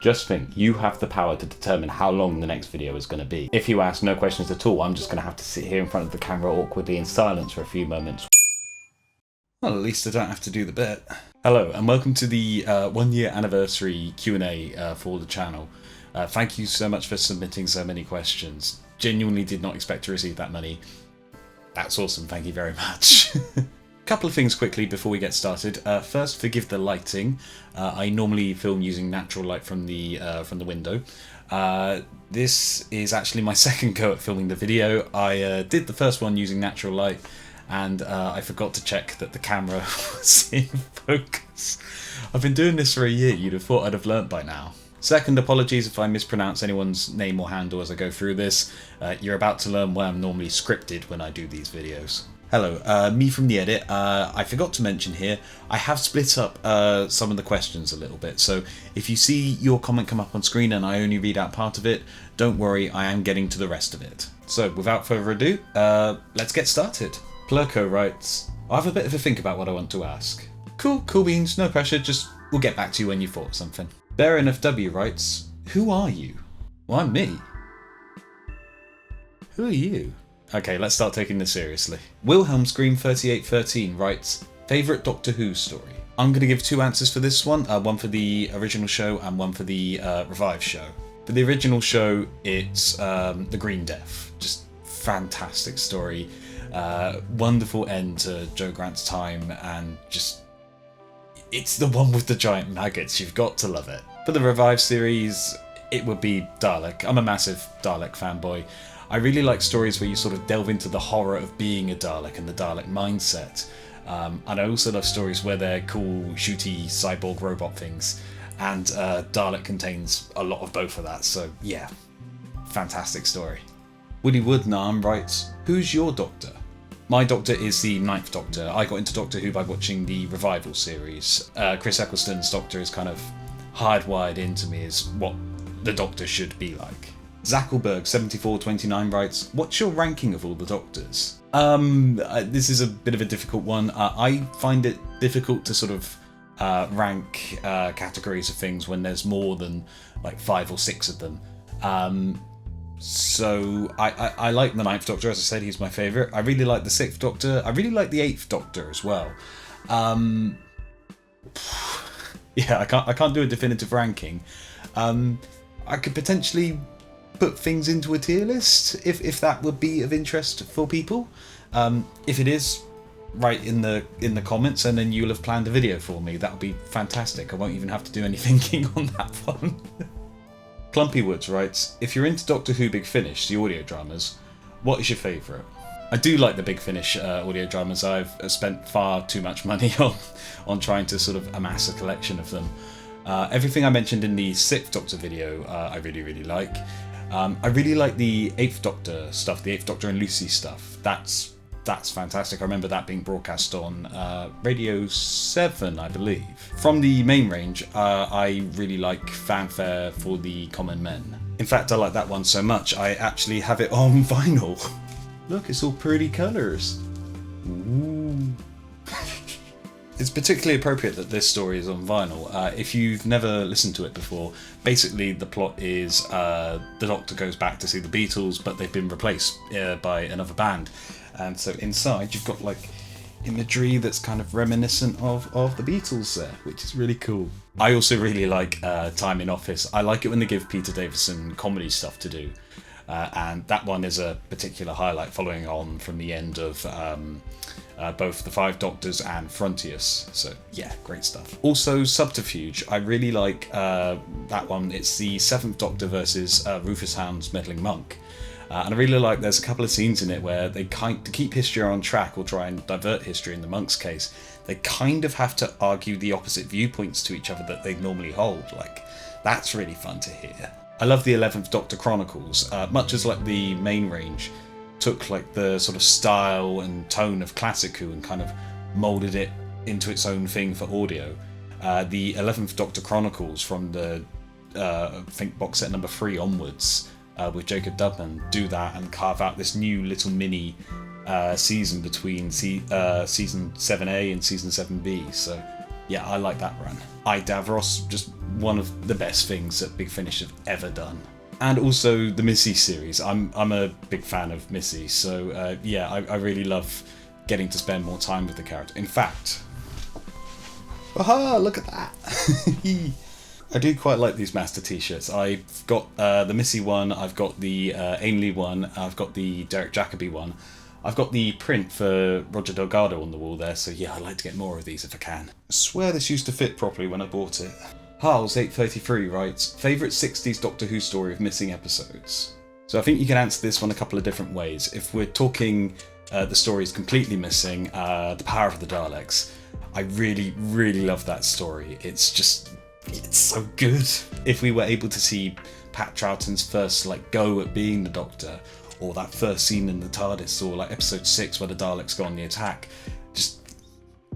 Just think, you have the power to determine how long the next video is going to be. If you ask no questions at all, I'm just going to have to sit here in front of the camera awkwardly in silence for a few moments. Well, at least I don't have to do the bit. Hello, and welcome to the 1 year anniversary Q&A for the channel. Thank you so much for submitting so many questions. Genuinely did not expect to receive that many. That's awesome, thank you very much. Couple of things quickly before we get started. First, forgive the lighting. I normally film using natural light from the window. This is actually my second go at filming the video. I did the first one using natural light, and I forgot to check that the camera was in focus. I've been doing this for a year. You'd have thought I'd have learnt by now. Second, apologies if I mispronounce anyone's name or handle as I go through this. You're about to learn why I'm normally scripted when I do these videos. Hello, me from the edit. I forgot to mention here, I have split up some of the questions a little bit, so if you see your comment come up on screen and I only read out part of it, don't worry, I am getting to the rest of it. So without further ado, let's get started. Plurko writes, I have a bit of a think about what I want to ask. Cool beans, no pressure, just we'll get back to you when you've thought of something. Baron FW writes, who are you? Well, I'm me. Who are you? Okay, let's start taking this seriously. Wilhelm Scream 3813 writes, favourite Doctor Who story? I'm going to give two answers for this one for the original show and one for the revived show. For the original show, it's The Green Death. Just fantastic story. Wonderful end to Joe Grant's time, and just, it's the one with the giant maggots. You've got to love it. For the revived series, it would be Dalek. I'm a massive Dalek fanboy. I really like stories where you sort of delve into the horror of being a Dalek and the Dalek mindset. And I also love stories where they're cool, shooty, cyborg robot things. And Dalek contains a lot of both of that, so yeah, fantastic story. Woody Woodnarm writes, who's your Doctor? My Doctor is the 9th Doctor. I got into Doctor Who by watching the revival series. Chris Eccleston's Doctor is kind of hardwired into me as what the Doctor should be like. Zackelberg7429 writes, what's your ranking of all the Doctors? This is a bit of a difficult one. I find it difficult to sort of rank categories of things when there's more than like 5 or 6 of them. So I like the 9th Doctor, as I said, he's my favourite. I really like the 6th Doctor. I really like the 8th Doctor as well. Yeah, I can't do a definitive ranking. I could potentially put things into a tier list if that would be of interest for people. If it is, write in the comments, and then you'll have planned a video for me. That would be fantastic. I won't even have to do any thinking on that one. Clumpy Woods writes, if you're into Doctor Who Big Finish, the audio dramas, what is your favourite? I do like the Big Finish audio dramas. I've spent far too much money on trying to sort of amass a collection of them. Everything I mentioned in the 6th Doctor video I really like. I really like the 8th Doctor stuff, the 8th Doctor and Lucy stuff. That's fantastic. I remember that being broadcast on Radio 7, I believe. From the main range, I really like Fanfare for the Common Men. In fact, I like that one so much, I actually have it on vinyl. Look, it's all pretty colours. Ooh. It's particularly appropriate that this story is on vinyl. If you've never listened to it before, basically the plot is the Doctor goes back to see the Beatles, but they've been replaced by another band. And so inside you've got like imagery that's kind of reminiscent of the Beatles there, which is really cool. I also really like Time in Office. I like it when they give Peter Davison comedy stuff to do. And that one is a particular highlight, following on from the end of both The Five Doctors and Frontiers. So yeah, great stuff. Also Subterfuge, I really like that one. It's the 7th Doctor versus Rufus Hound's Meddling Monk. And I really like, there's a couple of scenes in it where they to keep history on track, or try and divert history in the Monk's case, they kind of have to argue the opposite viewpoints to each other that they normally hold. Like, that's really fun to hear. I love the 11th Doctor Chronicles, much as like the main range took like the sort of style and tone of Classic Who and kind of moulded it into its own thing for audio. The 11th Doctor Chronicles from the I think box set number 3 onwards, with Jacob Dubman, do that and carve out this new little mini season between season 7A and season 7B. So yeah, I like that run. I Davros, just one of the best things that Big Finish have ever done. And also the Missy series. I'm a big fan of Missy, so yeah, I really love getting to spend more time with the character. In fact, aha, look at that! I do quite like these Master t-shirts. I've got the Missy one, I've got the Ainley one, I've got the Derek Jacobi one. I've got the print for Roger Delgado on the wall there, so yeah, I'd like to get more of these if I can. I swear this used to fit properly when I bought it. Harles833 writes, favourite 60s Doctor Who story of missing episodes? So I think you can answer this one a couple of different ways. If we're talking the story is completely missing, The Power of the Daleks, I really, really love that story. It's so good. If we were able to see Pat Troughton's first go at being the Doctor, or that first scene in the TARDIS, or episode 6 where the Daleks go on the attack,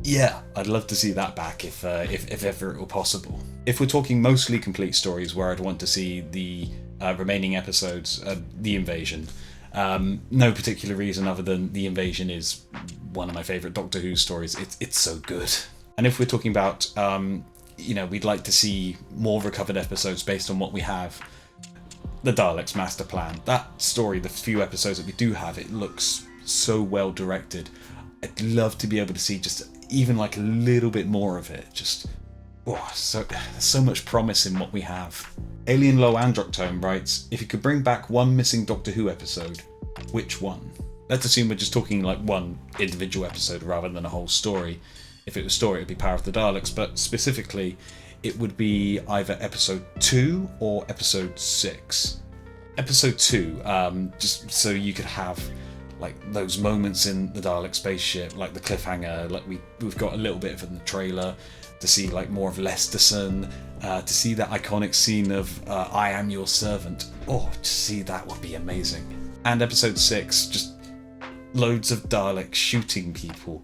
yeah, I'd love to see that back if ever it were possible. If we're talking mostly complete stories where I'd want to see the remaining episodes, the invasion, no particular reason other than the invasion is one of my favourite Doctor Who stories. It's so good. And if we're talking about, we'd like to see more recovered episodes based on what we have, the Daleks Master Plan. That story, the few episodes that we do have, it looks so well directed. I'd love to be able to see just even a little bit more of it. So much promise in what we have. Alien Low Androctone writes, if you could bring back one missing Doctor Who episode, which one? Let's assume we're just talking one individual episode rather than a whole story. If it was story, it'd be Power of the Daleks, but specifically, it would be either episode 2 or episode 6. Episode 2, just so you could have those moments in the Dalek spaceship, the cliffhanger, we've got a little bit of it in the trailer, to see more of Lesterson, to see that iconic scene of I am your servant. Oh, to see that would be amazing. And episode 6, just loads of Daleks shooting people.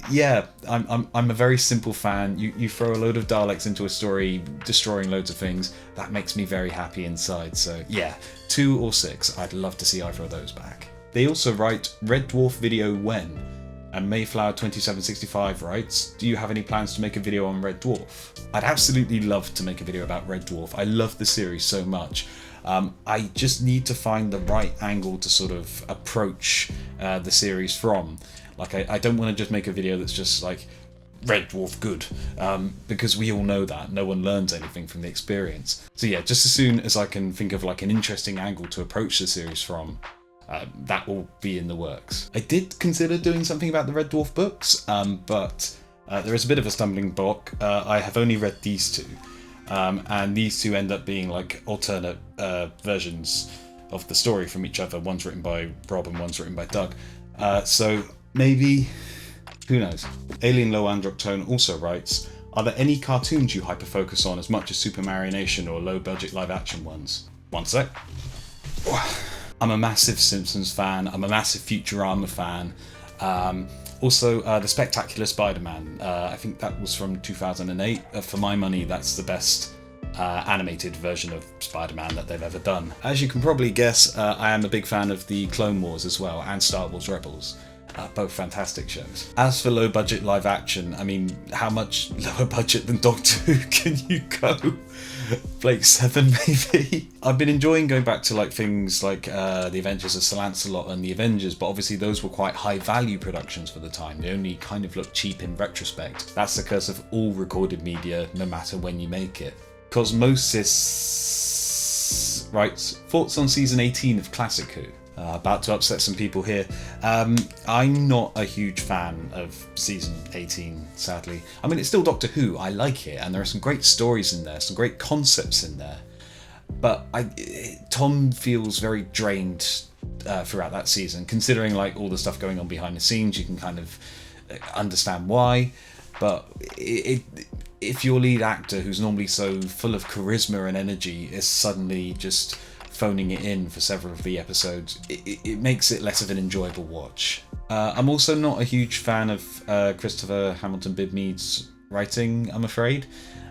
Yeah, I'm a very simple fan. You throw a load of Daleks into a story, destroying loads of things, that makes me very happy inside. So yeah, 2 or 6, I'd love to see either of those back. They also write, Red Dwarf video when? And Mayflower2765 writes, do you have any plans to make a video on Red Dwarf? I'd absolutely love to make a video about Red Dwarf. I love the series so much. I just need to find the right angle to sort of approach the series from. I don't want to just make a video that's just Red Dwarf good, because we all know that no one learns anything from the experience. So yeah, just as soon as I can think of an interesting angle to approach the series from, that will be in the works. I did consider doing something about the Red Dwarf books, but there is a bit of a stumbling block. I have only read these 2, and these 2 end up being alternate versions of the story from each other. One's written by Rob and one's written by Doug. So maybe, who knows. Alien Low Androctone also writes, are there any cartoons you hyper-focus on as much as Super Marionation or low-budget live-action ones? One sec. I'm a massive Simpsons fan, I'm a massive Futurama fan. Also, The Spectacular Spider-Man, I think that was from 2008. For my money, that's the best animated version of Spider-Man that they've ever done. As you can probably guess, I am a big fan of the Clone Wars as well, and Star Wars Rebels. Both fantastic shows. As for low budget live action, I mean, how much lower budget than Doctor Who can you go? Blake 7 maybe? I've been enjoying going back to things like The Adventures of Sir Lancelot and The Avengers, but obviously those were quite high value productions for the time. They only kind of look cheap in retrospect. That's the curse of all recorded media, no matter when you make it. Cosmosis writes, thoughts on season 18 of Classic Who? About to upset some people here. I'm not a huge fan of season 18, sadly. I mean, it's still Doctor Who, I like it, and there are some great stories in there, some great concepts in there. But Tom feels very drained throughout that season, considering all the stuff going on behind the scenes. You can kind of understand why, but if your lead actor, who's normally so full of charisma and energy, is suddenly just phoning it in for several of the episodes, it makes it less of an enjoyable watch. I'm also not a huge fan of Christopher Hamilton Bidmead's writing, I'm afraid.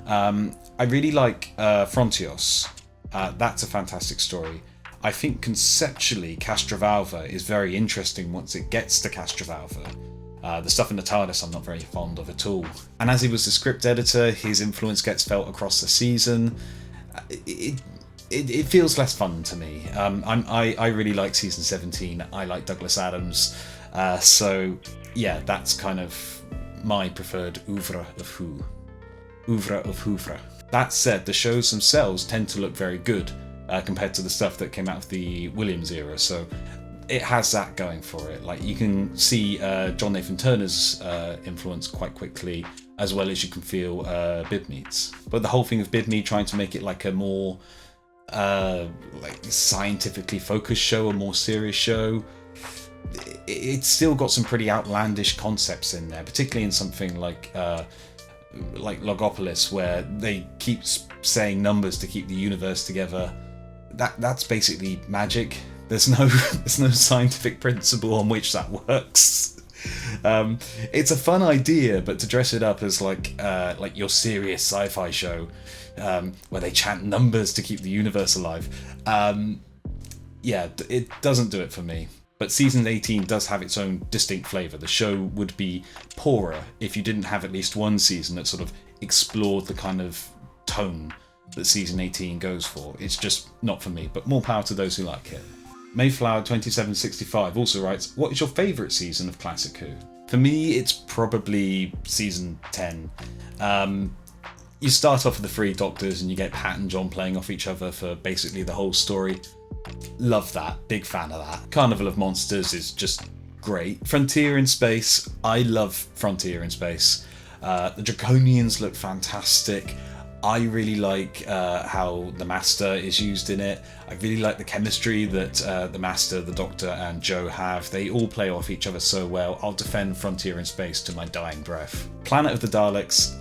I really like Frontios. That's a fantastic story. I think conceptually Castrovalva is very interesting once it gets to Castrovalva. The stuff in the TARDIS I'm not very fond of at all. And as he was the script editor, his influence gets felt across the season. It feels less fun to me. I really like season 17. I like Douglas Adams. So yeah, that's kind of my preferred oeuvre of Who. Oeuvre of Whouvre. That said, the shows themselves tend to look very good compared to the stuff that came out of the Williams era. So it has that going for it. Like, you can see John Nathan Turner's influence quite quickly, as well as you can feel Bidmead's. But the whole thing of Bidmead trying to make it like a more like scientifically focused show, a more serious show, it's still got some pretty outlandish concepts in there, particularly in something like Logopolis, where they keep saying numbers to keep the universe together. That's basically magic. There's no scientific principle on which that works. It's a fun idea, but to dress it up as like your serious sci-fi show where they chant numbers to keep the universe alive, yeah, it doesn't do it for me. But season 18 does have its own distinct flavour. The show would be poorer if you didn't have at least one season that sort of explored the kind of tone that season 18 goes for. It's just not for me, but more power to those who like it. Mayflower2765 also writes, what is your favourite season of Classic Who? For me, it's probably season 10. You start off with the three Doctors and you get Pat and John playing off each other for basically the whole story. Love that, big fan of that. Carnival of Monsters is just great. Frontier in Space, I love Frontier in Space. The Draconians look fantastic. I really like how the Master is used in it. I really like the chemistry that the Master, the Doctor and Joe have. They all play off each other so well. I'll defend Frontier in Space to my dying breath. Planet of the Daleks,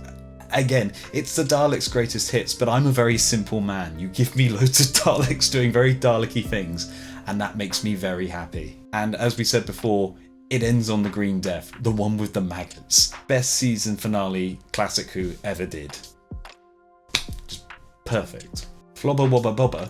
again, it's the Daleks' greatest hits, but I'm a very simple man. You give me loads of Daleks doing very Dalek-y things, and that makes me very happy. And as we said before, it ends on the Green Death, the one with the maggots. Best season finale Classic Who ever did. Just perfect. Flobber Wobber Bobber,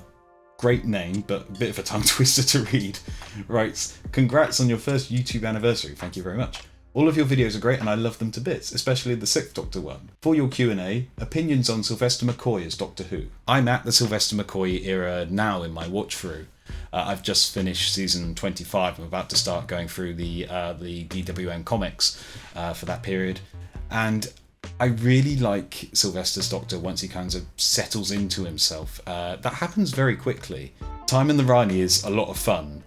great name, but a bit of a tongue twister to read, writes, congrats on your first YouTube anniversary, thank you very much. All of your videos are great and I love them to bits, especially the 6th Doctor one. For your Q&A, opinions on Sylvester McCoy as Doctor Who. I'm at the Sylvester McCoy era now in my watch through. I've just finished season 25. I'm about to start going through the DWM comics for that period. And I really like Sylvester's Doctor once he kind of settles into himself. That happens very quickly. Time in the Rani is a lot of fun,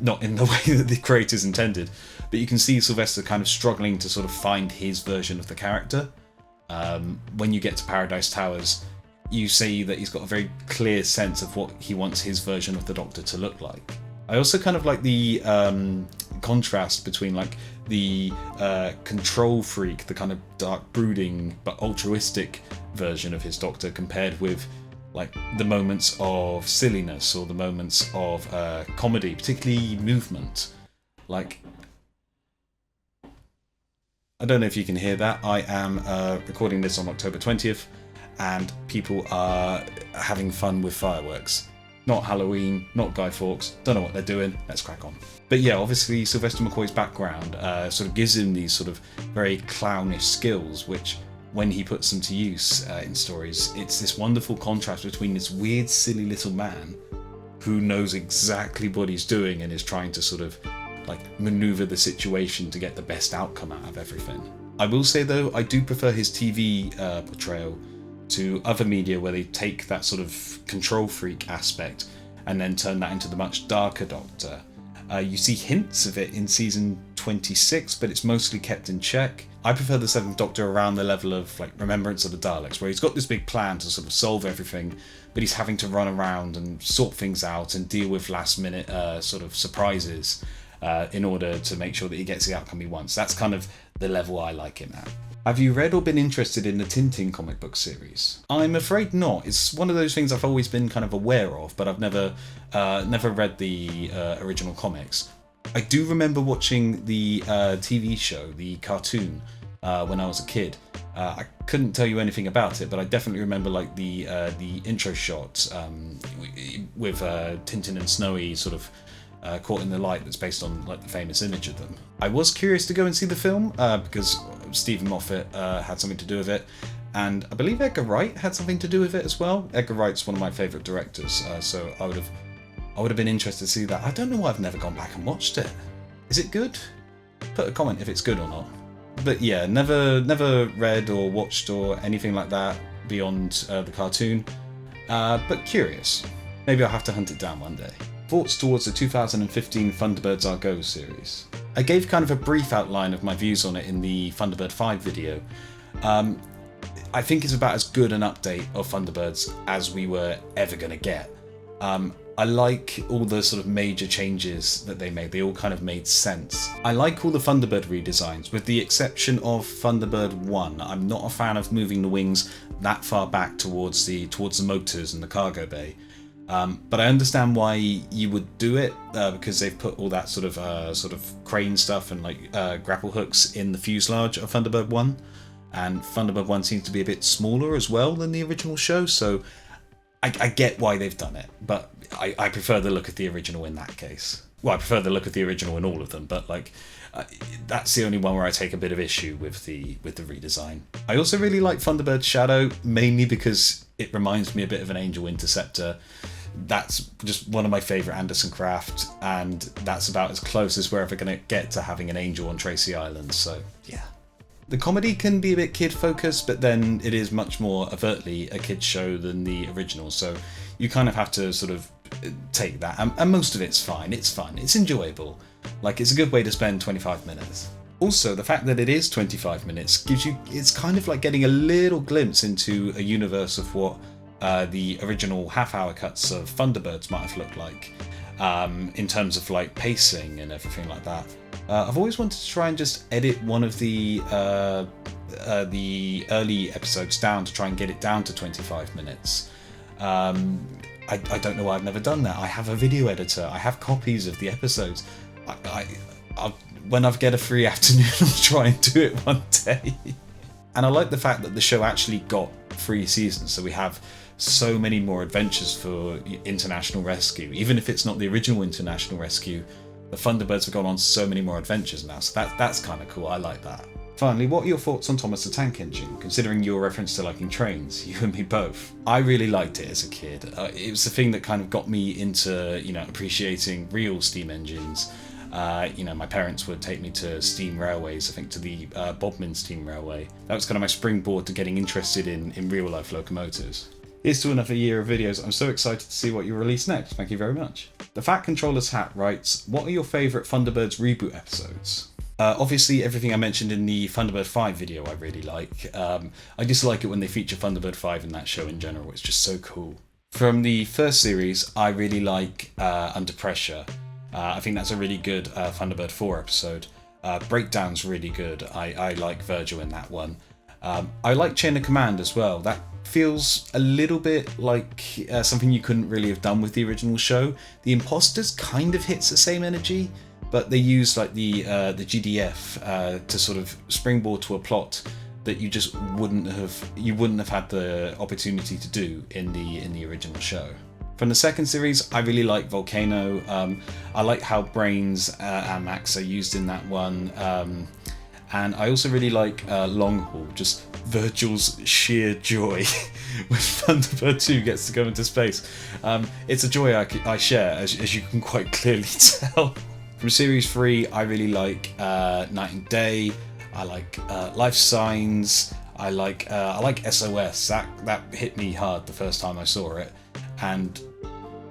not in the way that the creators intended, but you can see Sylvester kind of struggling to sort of find his version of the character. When you get to Paradise Towers, you see that he's got a very clear sense of what he wants his version of the Doctor to look like. I also kind of like the contrast between like the control freak, the kind of dark brooding but altruistic version of his Doctor, compared with like the moments of silliness or the moments of comedy, particularly movement. Like, I don't know if you can hear that. I am recording this on October 20th and people are having fun with fireworks. Not Halloween, not Guy Fawkes, don't know what they're doing, let's crack on. But yeah, obviously Sylvester McCoy's background sort of gives him these sort of very clownish skills, which when he puts them to use in stories, it's this wonderful contrast between this weird, silly little man who knows exactly what he's doing and is trying to sort of like maneuver the situation to get the best outcome out of everything. I will say though, I do prefer his TV portrayal to other media where they take that sort of control freak aspect and then turn that into the much darker Doctor. You see hints of it in season 26, but it's mostly kept in check. I prefer the 7th Doctor around the level of like Remembrance of the Daleks, where he's got this big plan to sort of solve everything, but he's having to run around and sort things out and deal with last minute sort of surprises in order to make sure that he gets the outcome he wants. That's kind of the level I like him at. Have you read or been interested in the Tintin comic book series? I'm afraid not. It's one of those things I've always been kind of aware of, but I've never read the original comics. I do remember watching the TV show, the cartoon, when I was a kid. I couldn't tell you anything about it, but I definitely remember like the intro shot with Tintin and Snowy sort of Caught in the Light, that's based on like the famous image of them. I was curious to go and see the film because Stephen Moffat had something to do with it, and I believe Edgar Wright had something to do with it as well. Edgar Wright's one of my favourite directors, so I would have been interested to see that. I don't know why I've never gone back and watched it. Is it good? Put a comment if it's good or not. But yeah, never read or watched or anything like that beyond the cartoon, but curious. Maybe I'll have to hunt it down one day. Thoughts towards the 2015 Thunderbirds Are Go series. I gave kind of a brief outline of my views on it in the Thunderbird 5 video. I think it's about as good an update of Thunderbirds as we were ever going to get. I like all the sort of major changes that they made. They all kind of made sense. I like all the Thunderbird redesigns, with the exception of Thunderbird 1. I'm not a fan of moving the wings that far back towards the motors and the cargo bay. But I understand why you would do it, because they've put all that sort of crane stuff and like grapple hooks in the fuselage of Thunderbird 1. And Thunderbird 1 seems to be a bit smaller as well than the original show, so I get why they've done it, but I prefer the look of the original in that case. Well, I prefer the look of the original in all of them, but like that's the only one where I take a bit of issue with the redesign. I also really like Thunderbird Shadow, mainly because it reminds me a bit of an Angel Interceptor. That's just one of my favourite Anderson craft, and that's about as close as we're ever going to get to having an Angel on Tracy Island, so yeah. The comedy can be a bit kid-focused, but then it is much more overtly a kid's show than the original, so you kind of have to sort of take that, and most of it's fine, it's fun, it's enjoyable. Like, it's a good way to spend 25 minutes. Also, the fact that it is 25 minutes gives you, it's kind of like getting a little glimpse into a universe of what the original half-hour cuts of Thunderbirds might have looked like, in terms of like pacing and everything like that. I've always wanted to try and just edit one of the early episodes down to try and get it down to 25 minutes. I don't know why I've never done that. I have a video editor. I have copies of the episodes. When I get a free afternoon, I'll try and do it one day. And I like the fact that the show actually got 3 seasons, so we have so many more adventures for International Rescue. Even if it's not the original International Rescue, the Thunderbirds have gone on so many more adventures now, so that's kind of cool. I like that. Finally, what are your thoughts on Thomas the Tank Engine, considering your reference to liking trains? You and me both. I really liked it as a kid. It was the thing that kind of got me into, appreciating real steam engines. My parents would take me to steam railways, I think to the Bodmin Steam Railway. That was kind of my springboard to getting interested in real life locomotives. Here's to another year of videos. I'm so excited to see what you release next. Thank you very much. The Fat Controller's Hat writes, what are your favourite Thunderbirds reboot episodes? Obviously, everything I mentioned in the Thunderbird 5 video I really like. I just like it when they feature Thunderbird 5 in that show in general. It's just so cool. From the first series, I really like Under Pressure. I think that's a really good Thunderbird 4 episode. Breakdown's really good. I like Virgil in that one. I like Chain of Command as well. That feels a little bit like something you couldn't really have done with the original show. The Imposters kind of hits the same energy, but they use like the GDF to sort of springboard to a plot that you just wouldn't have had the opportunity to do in the original show. From the second series, I really like Volcano. I like how Brains and Max are used in that one. And I also really like Long Haul, just Virgil's sheer joy when Thunderbird 2 gets to go into space. It's a joy I share, as you can quite clearly tell. From Series 3, I really like Night and Day, I like Life Signs, I like SOS, that hit me hard the first time I saw it, and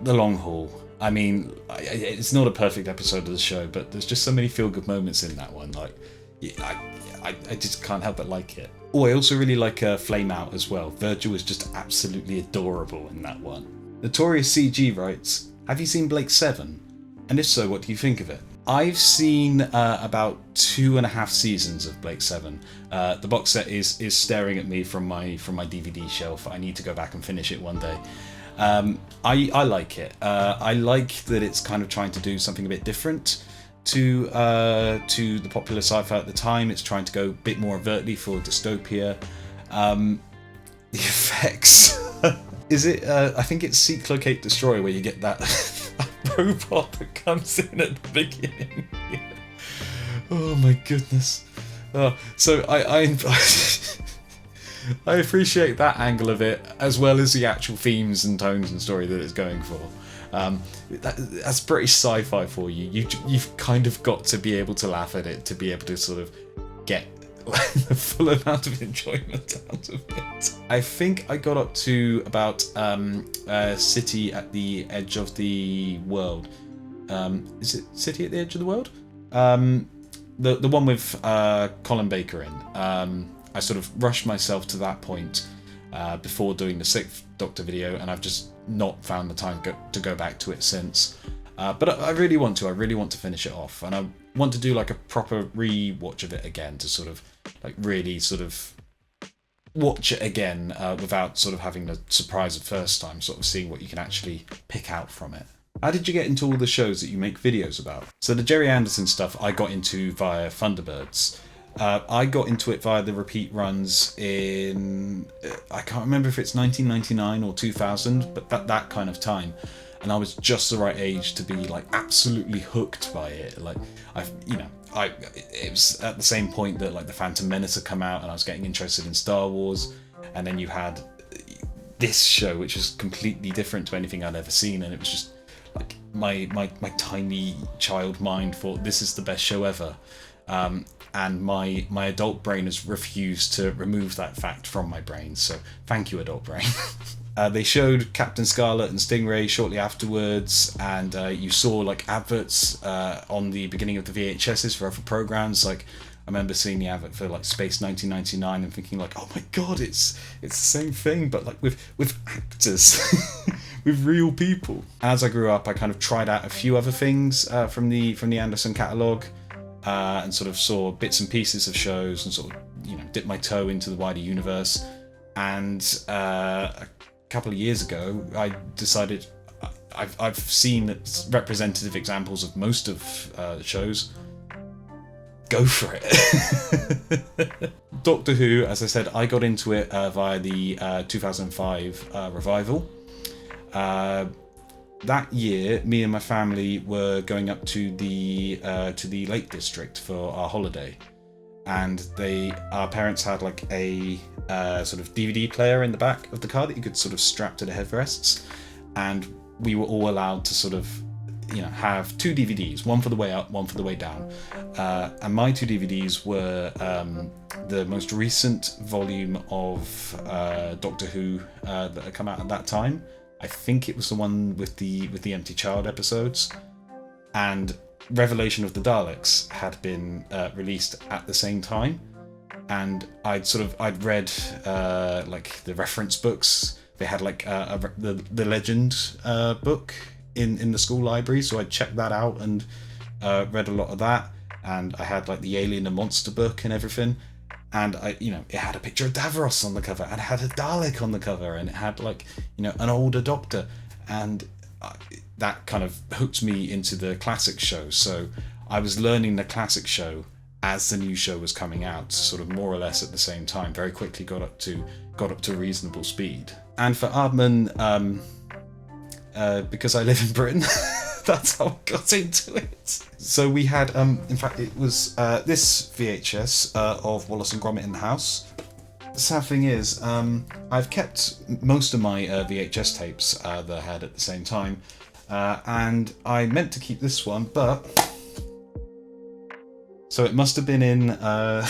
The Long Haul. I mean, it's not a perfect episode of the show, but there's just so many feel-good moments in that one, like, I just can't help but like it. Oh, I also really like Flame Out as well. Virgil is just absolutely adorable in that one. Notorious CG writes, have you seen Blake 7? And if so, what do you think of it? I've seen about 2.5 seasons of Blake 7. The box set is staring at me from my DVD shelf. I need to go back and finish it one day. I like it. I like that it's kind of trying to do something a bit different to the popular sci-fi at the time. It's trying to go a bit more overtly for dystopia. The effects. Is it? I think it's Seek, Locate, Destroy where you get that. robot that comes in at the beginning. Oh my goodness. So I I appreciate that angle of it, as well as the actual themes and tones and story that it's going for. That's British sci-fi for you. You've kind of got to be able to laugh at it to be able to sort of get the full amount of enjoyment out of it. I think I got up to about City at the Edge of the World. Is it City at the Edge of the World? The one with Colin Baker in. I sort of rushed myself to that point before doing the 6th Doctor video, and I've just not found the time to go back to it since. But I really want to. I really want to finish it off, and I want to do like a proper re-watch of it again to sort of like really sort of watch it again without sort of having the surprise of first time, sort of seeing what you can actually pick out from it. How did you get into all the shows that you make videos about? So the Jerry Anderson stuff I got into via Thunderbirds. I got into it via the repeat runs in, I can't remember if it's 1999 or 2000, but that kind of time. And I was just the right age to be like absolutely hooked by it. Like it was at the same point that like the Phantom Menace had come out, and I was getting interested in Star Wars. And then you had this show, which is completely different to anything I'd ever seen, and it was just like my tiny child mind thought this is the best show ever. And my adult brain has refused to remove that fact from my brain, so thank you, adult brain. They showed Captain Scarlet and Stingray shortly afterwards, and you saw like adverts on the beginning of the VHSs for other programs. Like I remember seeing the advert for like Space 1999 and thinking like, oh my god, it's the same thing, but like with actors, with real people. As I grew up, I kind of tried out a few other things from the Anderson catalogue. And sort of saw bits and pieces of shows and sort of, dipped my toe into the wider universe. And a couple of years ago, I decided I've seen representative examples of most of the shows. Go for it. Doctor Who, as I said, I got into it via the 2005 revival. That year, me and my family were going up to the Lake District for our holiday, and our parents had like a sort of DVD player in the back of the car that you could sort of strap to the headrests, and we were all allowed to sort of have 2 DVDs, one for the way up, one for the way down, and my 2 DVDs were the most recent volume of Doctor Who that had come out at that time. I think it was the one with the Empty Child episodes, and Revelation of the Daleks had been released at the same time, and I'd read like the reference books. They had like the Legend book in the school library, so I checked that out and read a lot of that, and I had like the Alien and Monster book and everything. And it had a picture of Davros on the cover, and it had a Dalek on the cover, and it had like, an older Doctor, and that kind of hooked me into the classic show. So I was learning the classic show as the new show was coming out, sort of more or less at the same time. Very quickly got up to reasonable speed. And for Aardman, because I live in Britain. That's how I got into it. So we had, in fact, it was this VHS of Wallace and Gromit in the House. The sad thing is, I've kept most of my VHS tapes that I had at the same time, and I meant to keep this one, but so it must have been in the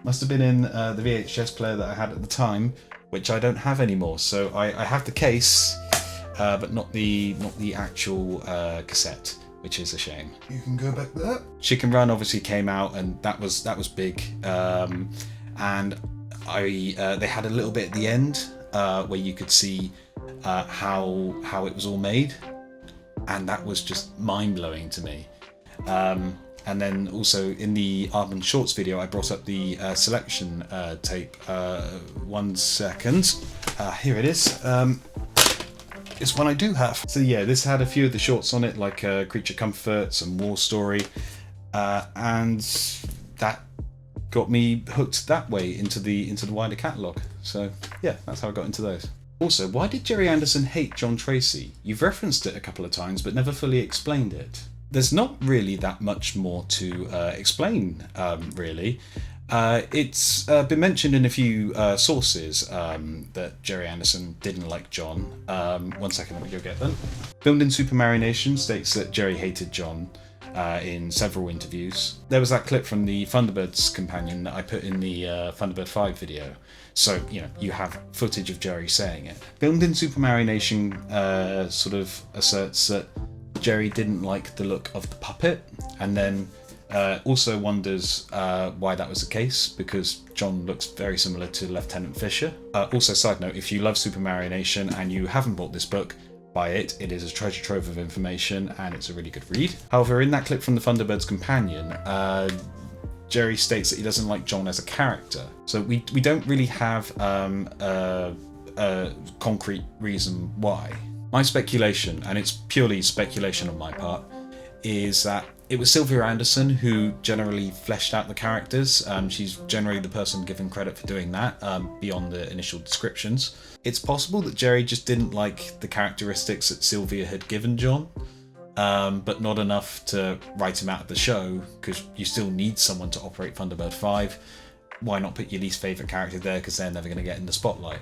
VHS player that I had at the time, which I don't have anymore. So I have the case. But not the actual cassette, which is a shame. You can go back there. Chicken Run obviously came out, and that was big. And they had a little bit at the end where you could see how it was all made, and that was just mind blowing to me. And then also in the Aardman Shorts video, I brought up the selection tape. 1 second. Here it is. It's one I do have. So yeah, this had a few of the shorts on it, like Creature Comforts and War Story, and that got me hooked that way into the wider catalogue. So yeah, that's how I got into those. Also, why did Jerry Anderson hate John Tracy? You've referenced it a couple of times, but never fully explained it. There's not really that much more to explain, really. It's been mentioned in a few sources that Jerry Anderson didn't like John. One second, let me go get them. Filmed in Super Mario Nation states that Jerry hated John in several interviews. There was that clip from the Thunderbirds companion that I put in the Thunderbird 5 video. So, you have footage of Jerry saying it. Filmed in Super Mario Nation sort of asserts that Jerry didn't like the look of the puppet, and then also wonders why that was the case, because John looks very similar to Lieutenant Fisher. Also, side note, if you love Super Mario Nation and you haven't bought this book, buy it. It is a treasure trove of information and it's a really good read. However, in that clip from the Thunderbirds companion, Jerry states that he doesn't like John as a character. So we don't really have a concrete reason why. My speculation, and it's purely speculation on my part, is that it was Sylvia Anderson who generally fleshed out the characters. She's generally the person given credit for doing that, beyond the initial descriptions. It's possible that Jerry just didn't like the characteristics that Sylvia had given John, but not enough to write him out of the show, because you still need someone to operate Thunderbird 5. Why not put your least favourite character there, because they're never going to get in the spotlight?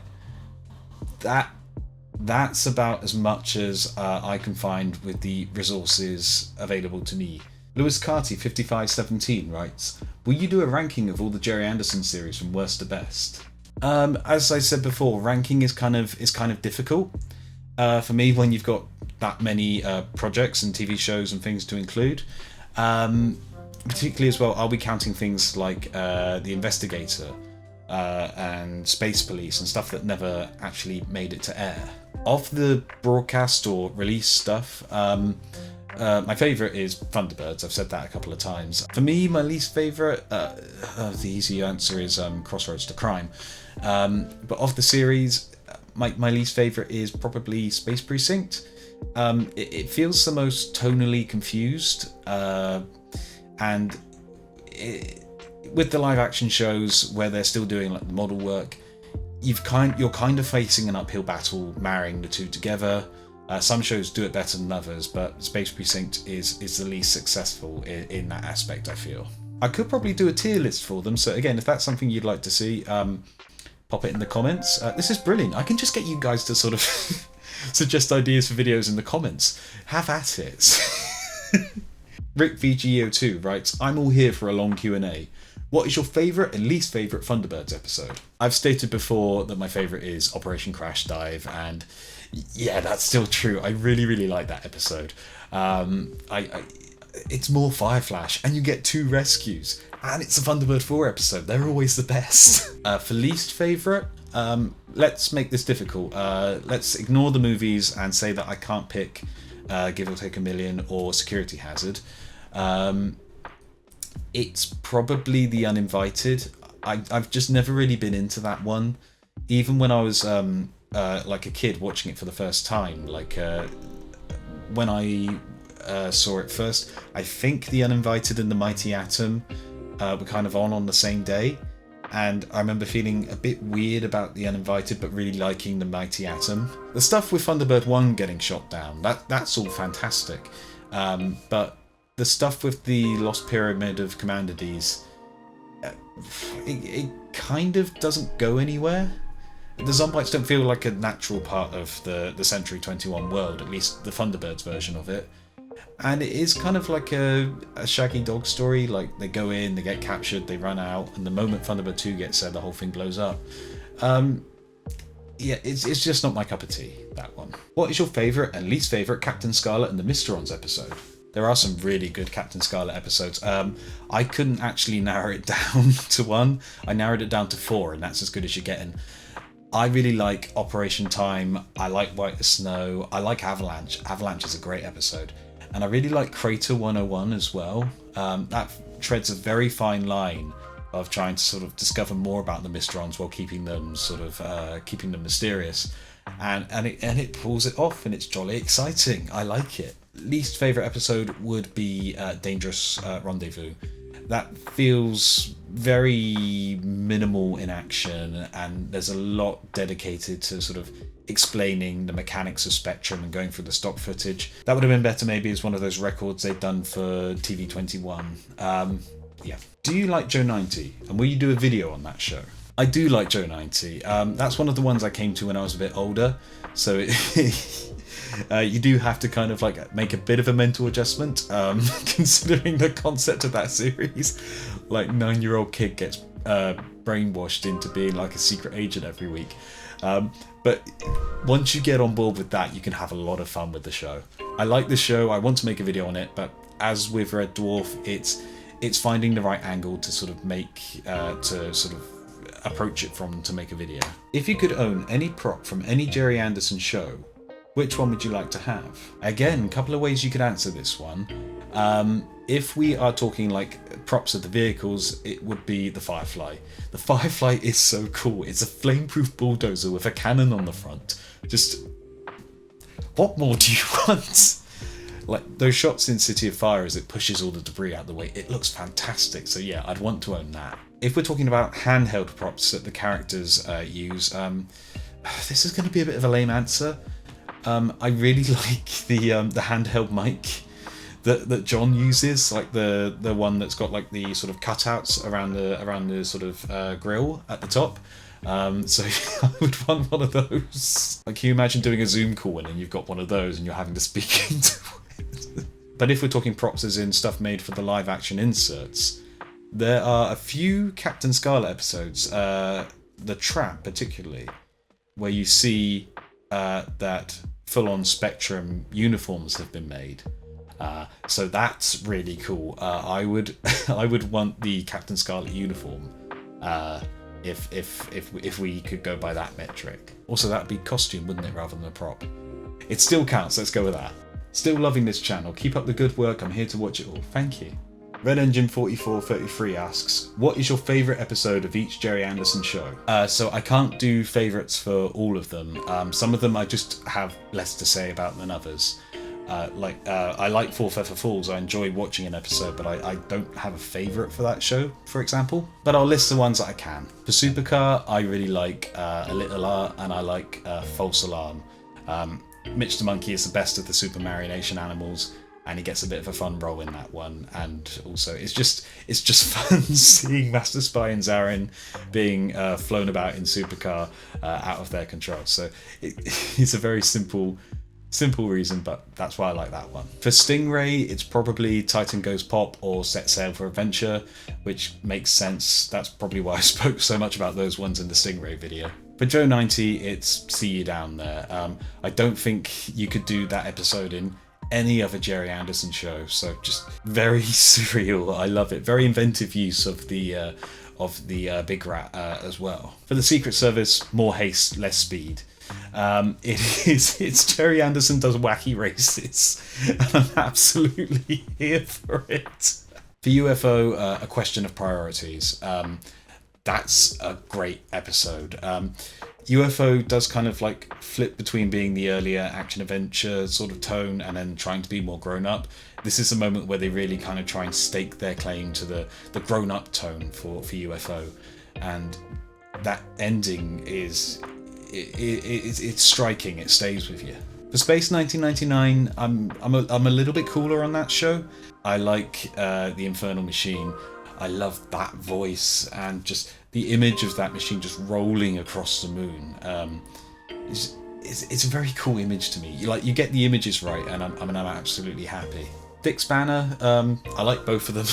That's about as much as I can find with the resources available to me. Lewis Carty 5517 writes, will you do a ranking of all the Jerry Anderson series from worst to best? As I said before, ranking is kind of difficult for me when you've got that many projects and TV shows and things to include. Particularly as well, I'll be counting things like The Investigator and Space Police and stuff that never actually made it to air. Of the broadcast or release stuff, my favourite is Thunderbirds. I've said that a couple of times. For me, my least favourite, the easy answer is Crossroads to Crime. But of the series, my least favourite is probably Space Precinct. It feels the most tonally confused, and with the live action shows where they're still doing like the model work, you're kind of facing an uphill battle marrying the two together. Some shows do it better than others, but Space Precinct is the least successful in that aspect, I feel. I could probably do a tier list for them, so again, if that's something you'd like to see, pop it in the comments. This is brilliant. I can just get you guys to sort of suggest ideas for videos in the comments. Have at it. Rick VGO2 writes, I'm all here for a long Q&A. What is your favourite and least favourite Thunderbirds episode? I've stated before that my favourite is Operation Crash Dive, and yeah, that's still true. I really, really like that episode. It's more Fire Flash, and you get 2 rescues, and it's a Thunderbird 4 episode. They're always the best. For least favourite, let's make this difficult. Let's ignore the movies and say that I can't pick Give or Take a Million or Security Hazard. It's probably The Uninvited. I've just never really been into that one. Even when I was like a kid watching it for the first time, like when I saw it first, I think The Uninvited and The Mighty Atom were kind of on the same day, and I remember feeling a bit weird about The Uninvited but really liking The Mighty Atom. The stuff with Thunderbird 1 getting shot down, that's all fantastic, but the stuff with the Lost Pyramid of Commander D's, it kind of doesn't go anywhere. The Zombites don't feel like a natural part of the Century 21 world, at least the Thunderbirds version of it. And it is kind of like a Shaggy Dog story, like they go in, they get captured, they run out, and the moment Thunderbird 2 gets there, the whole thing blows up. Yeah, it's just not my cup of tea, that one. What is your favourite and least favourite Captain Scarlet and the Mysterons episode? There are some really good Captain Scarlet episodes. I couldn't actually narrow it down to one. I narrowed it down to 4, and that's as good as you're getting. I really like Operation Time. I like White as Snow. I like Avalanche. Avalanche is a great episode. And I really like Crater 101 as well. That treads a very fine line of trying to sort of discover more about the Mysterons while keeping them keeping them mysterious. And it pulls it off, and it's jolly exciting. I like it. Least favourite episode would be Dangerous Rendezvous. that feels very minimal in action, and there's a lot dedicated to sort of explaining the mechanics of Spectrum and going through the stock footage. That would have been better maybe as one of those records they've done for TV21. Yeah. Do you like Joe 90? And will you do a video on that show? I do like Joe 90. That's one of the ones I came to when I was a bit older. So you do have to kind of like make a bit of a mental adjustment, considering the concept of that series. Like 9-year-old kid gets brainwashed into being like a secret agent every week. But once you get on board with that, you can have a lot of fun with the show. I like the show. I want to make a video on it, but as with Red Dwarf, it's finding the right angle to sort of make to sort of approach it from to make a video. If you could own any prop from any Gerry Anderson show, which one would you like to have? Again, a couple of ways you could answer this one. If we are talking like props of the vehicles, it would be the Firefly. The Firefly is so cool. It's a flameproof bulldozer with a cannon on the front. Just, what more do you want? Like those shots in City of Fire as it pushes all the debris out of the way, it looks fantastic. So yeah, I'd want to own that. If we're talking about handheld props that the characters use, this is going to be a bit of a lame answer. I really like the handheld mic that John uses, like the one that's got like the sort of cutouts around the sort of grill at the top. So I would want one of those. Like, can you imagine doing a Zoom call and you've got one of those and you're having to speak into it? But if we're talking props as in stuff made for the live action inserts, there are a few Captain Scarlet episodes, The Trap particularly, where you see that full-on Spectrum uniforms have been made. So that's really cool. I would want the Captain Scarlet uniform if we could go by that metric. Also, that'd be costume, wouldn't it, rather than a prop? It still counts. Let's go with that. Still loving this channel. Keep up the good work. I'm here to watch it all. Thank you. Red Engine 4433 asks, what is your favourite episode of each Gerry Anderson show? So I can't do favourites for all of them. Some of them I just have less to say about than others. I like Four Feather Falls. I enjoy watching an episode, but I don't have a favourite for that show, for example. But I'll list the ones that I can. For Supercar, I really like A Little Art, and I like False Alarm. Mitch the Monkey is the best of the Super Marionation animals, and he gets a bit of a fun role in that one. And also, it's just fun seeing Master Spy and Zarin being flown about in Supercar out of their control. So it's a very simple reason, but that's why I like that one. For Stingray, it's probably Titan Goes Pop or Set Sail for Adventure, which makes sense. That's probably why I spoke so much about those ones in the Stingray video. For Joe 90, it's See You Down There. I don't think you could do that episode in any other Gerry Anderson show, so just very surreal. I love it. Very inventive use of the Big Rat as well. For the Secret Service, more haste, less speed. It's Gerry Anderson does wacky races, and I'm absolutely here for it. For UFO, A Question of Priorities. That's a great episode. UFO does kind of like flip between being the earlier action adventure sort of tone and then trying to be more grown up. This is a moment where they really kind of try and stake their claim to the grown up tone for UFO, and that ending is it's striking. It stays with you. For Space 1999, I'm a little bit cooler on that show. I like the Infernal Machine. I love that voice and just the image of that machine just rolling across the moon. It's a very cool image to me. You get the images right, and I'm absolutely happy. Dick's Banner, I like both of them.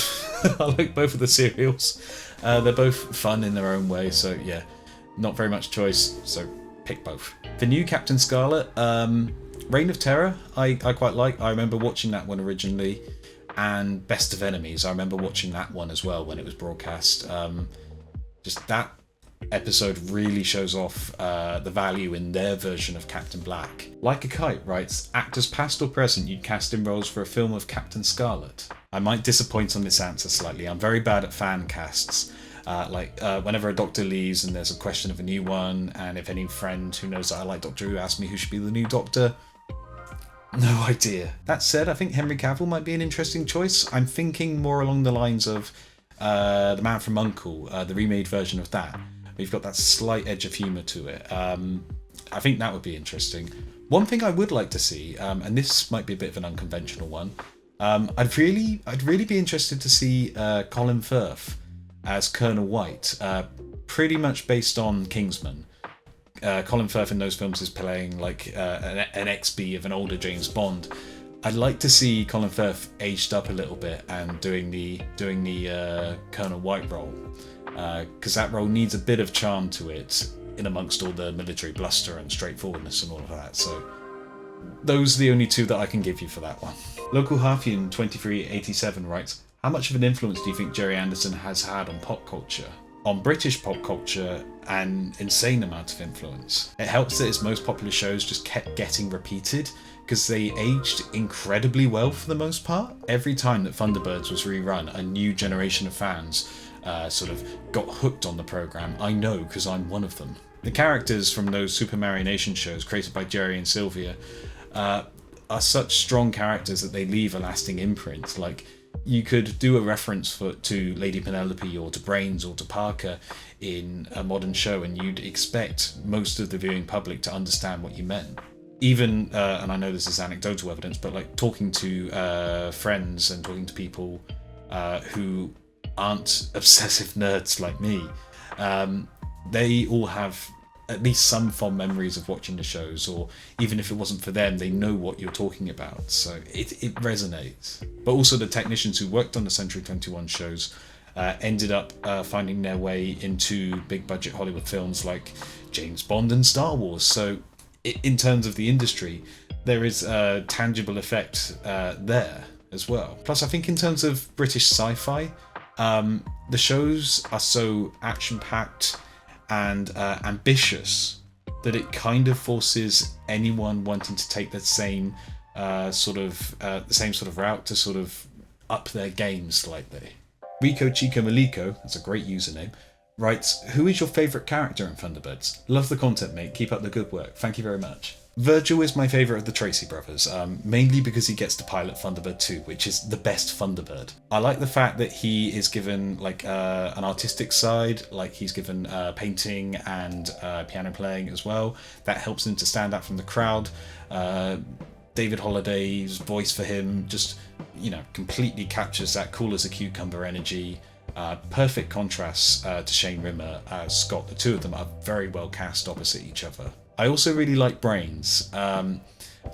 I like both of the serials. They're both fun in their own way, so yeah, not very much choice, so pick both. The new Captain Scarlet, Reign of Terror, I quite like. I remember watching that one originally. And Best of Enemies, I remember watching that one as well when it was broadcast. Just that episode really shows off the value in their version of Captain Black. Like a Kite writes, actors past or present you'd cast in roles for a film of Captain Scarlet. I might disappoint on this answer slightly. I'm very bad at fan casts. Whenever a Doctor leaves and there's a question of a new one, and if any friend who knows that I like Doctor Who asks me who should be the new Doctor, no idea. That said, I think Henry Cavill might be an interesting choice. I'm thinking more along the lines of The Man from U.N.C.L.E., the remade version of that. You've got that slight edge of humour to it. I think that would be interesting. One thing I would like to see, and this might be a bit of an unconventional one, I'd really be interested to see Colin Firth as Colonel White, pretty much based on Kingsman. Colin Firth in those films is playing like an ex-B of an older James Bond. I'd like to see Colin Firth aged up a little bit and doing the Colonel White role, because that role needs a bit of charm to it in amongst all the military bluster and straightforwardness and all of that. So those are the only two that I can give you for that one. Local Harfian 2387 writes, how much of an influence do you think Gerry Anderson has had on pop culture? On British pop culture, an insane amount of influence. It helps that his most popular shows just kept getting repeated because they aged incredibly well for the most part. Every time that Thunderbirds was rerun, a new generation of fans sort of got hooked on the programme. I know because I'm one of them. The characters from those Super Mario Nation shows created by Jerry and Sylvia are such strong characters that they leave a lasting imprint. Like, you could do a reference to Lady Penelope or to Brains or to Parker in a modern show and you'd expect most of the viewing public to understand what you meant. Even, and I know this is anecdotal evidence, but like talking to friends and talking to people who aren't obsessive nerds like me, they all have at least some fond memories of watching the shows, or even if it wasn't for them, they know what you're talking about, so it resonates. But also the technicians who worked on the Century 21 shows ended up finding their way into big budget Hollywood films like James Bond and Star Wars, so in terms of the industry, there is a tangible effect there as well. Plus, I think in terms of British sci-fi, the shows are so action-packed and ambitious that it kind of forces anyone wanting to take the same sort of route to sort of up their game slightly. Rico Chico Maliko, that's a great username, writes, who is your favourite character in Thunderbirds? Love the content, mate. Keep up the good work. Thank you very much. Virgil is my favourite of the Tracy brothers, mainly because he gets to pilot Thunderbird 2, which is the best Thunderbird. I like the fact that he is given like an artistic side, like he's given painting and piano playing as well. That helps him to stand out from the crowd. David Holliday's voice for him just, completely captures that cool as a cucumber energy. Perfect contrast to Shane Rimmer as Scott. The two of them are very well cast opposite each other. I also really like Brains,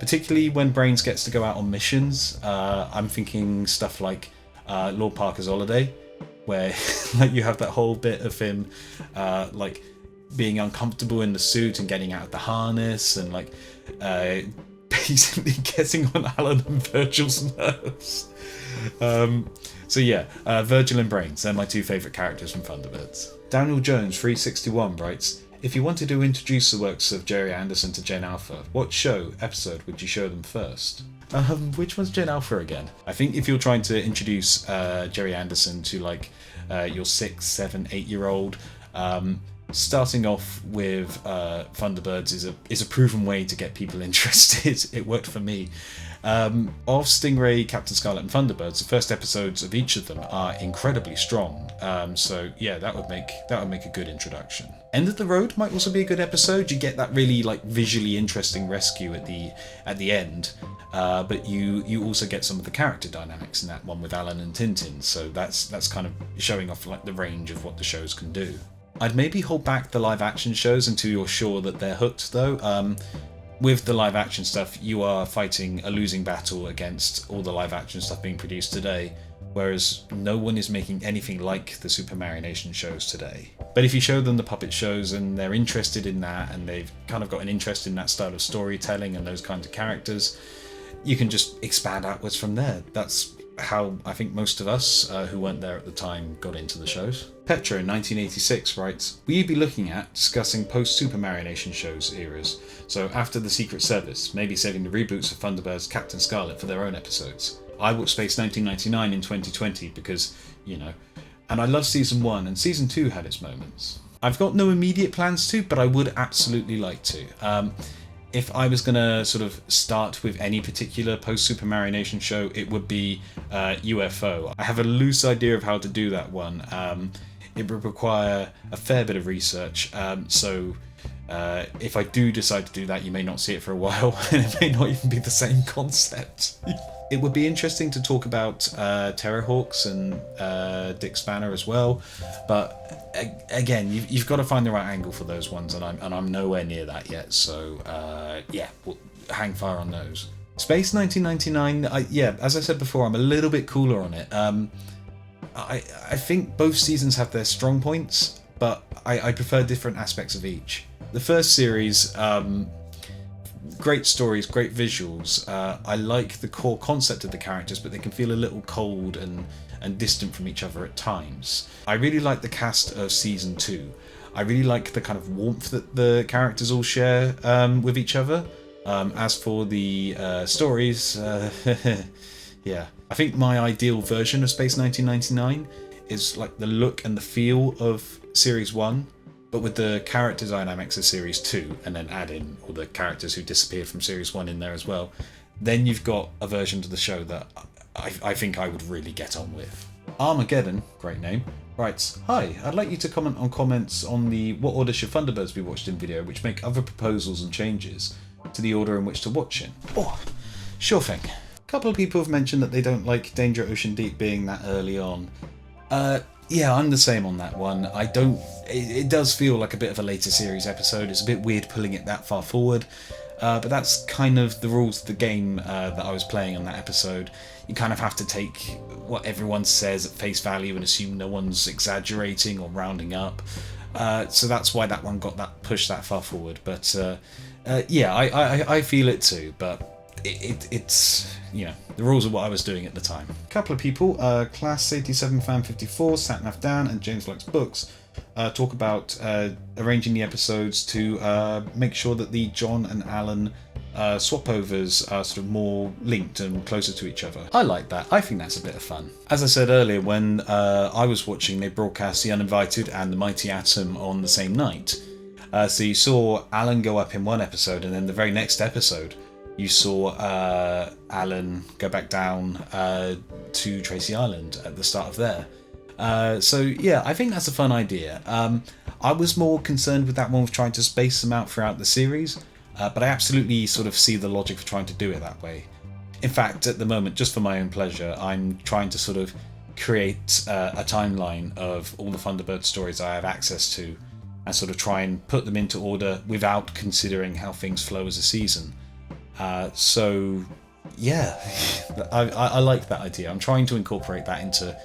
particularly when Brains gets to go out on missions. I'm thinking stuff like Lord Parker's Holiday, where like you have that whole bit of him like being uncomfortable in the suit and getting out of the harness and like basically getting on Alan and Virgil's nerves. So yeah, Virgil and Brains, they're my two favourite characters from Thunderbirds. Daniel Jones 361 writes, if you wanted to introduce the works of Gerry Anderson to Gen Alpha, what episode would you show them first? Which one's Gen Alpha again? I think if you're trying to introduce Gerry Anderson to like your 6, 7, 8-year-old, starting off with Thunderbirds is a proven way to get people interested. It worked for me. Of Stingray, Captain Scarlet and Thunderbirds, the first episodes of each of them are incredibly strong. So yeah, that would make a good introduction. End of the Road might also be a good episode. You get that really like visually interesting rescue at the end, but you also get some of the character dynamics in that one with Alan and Tintin. So that's kind of showing off like the range of what the shows can do. I'd maybe hold back the live action shows until you're sure that they're hooked though. With the live action stuff, you are fighting a losing battle against all the live action stuff being produced today, whereas no one is making anything like the Super Mario Nation shows today. But if you show them the puppet shows and they're interested in that and they've kind of got an interest in that style of storytelling and those kinds of characters, you can just expand outwards from there. That's how I think most of us who weren't there at the time got into the shows. Petro 1986 writes, will you be looking at discussing post-Super Mario Nation shows eras? So after the Secret Service, maybe saving the reboots of Thunderbird's Captain Scarlet for their own episodes. I watched Space 1999 in 2020 because, and I love Season 1 and Season 2 had its moments. I've got no immediate plans to, but I would absolutely like to. if I was gonna sort of start with any particular post-Super Mario Nation show, it would be UFO. I have a loose idea of how to do that one. It would require a fair bit of research, so if I do decide to do that, you may not see it for a while, and it may not even be the same concept. It would be interesting to talk about Terrorhawks and Dick Spanner as well, but again, you've got to find the right angle for those ones, and I'm nowhere near that yet. So yeah, we'll hang fire on those. Space 1999. Yeah, as I said before, I'm a little bit cooler on it. I think both seasons have their strong points, but I prefer different aspects of each. The first series. Great stories, great visuals. I like the core concept of the characters, but they can feel a little cold and distant from each other at times. I really like the cast of season 2. I really like the kind of warmth that the characters all share with each other. As for the stories, yeah. I think my ideal version of Space 1999 is like the look and the feel of Series 1, but with the character dynamics of Series 2, and then add in all the characters who disappeared from Series 1 in there as well, then you've got a version of the show that I think I would really get on with. Armageddon, great name, writes, "Hi, I'd like you to comment on comments on the what order should Thunderbirds be watched in video, which make other proposals and changes to the order in which to watch it." Oh, sure thing. A couple of people have mentioned that they don't like Danger at Ocean Deep being that early on. Yeah, I'm the same on that one. I don't. It does feel like a bit of a later series episode. It's a bit weird pulling it that far forward, but that's kind of the rules of the game that I was playing on that episode. You kind of have to take what everyone says at face value and assume no one's exaggerating or rounding up. So that's why that one got that pushed that far forward. But yeah, I feel it too. But it's, you know, the rules of what I was doing at the time. A couple of people, Class 87 Fan 54, Satnav Dan, and James Likes Books, talk about arranging the episodes to make sure that the John and Alan swap-overs are sort of more linked and closer to each other. I like that. I think that's a bit of fun. As I said earlier, when I was watching, they broadcast The Uninvited and The Mighty Atom on the same night. So you saw Alan go up in one episode, and then the very next episode you saw Alan go back down to Tracy Island at the start of there. So yeah, I think that's a fun idea. I was more concerned with that one with trying to space them out throughout the series, but I absolutely sort of see the logic for trying to do it that way. In fact, at the moment, just for my own pleasure, I'm trying to sort of create a timeline of all the Thunderbird stories I have access to, and sort of try and put them into order without considering how things flow as a season. So yeah, I like that idea. I'm trying to incorporate that into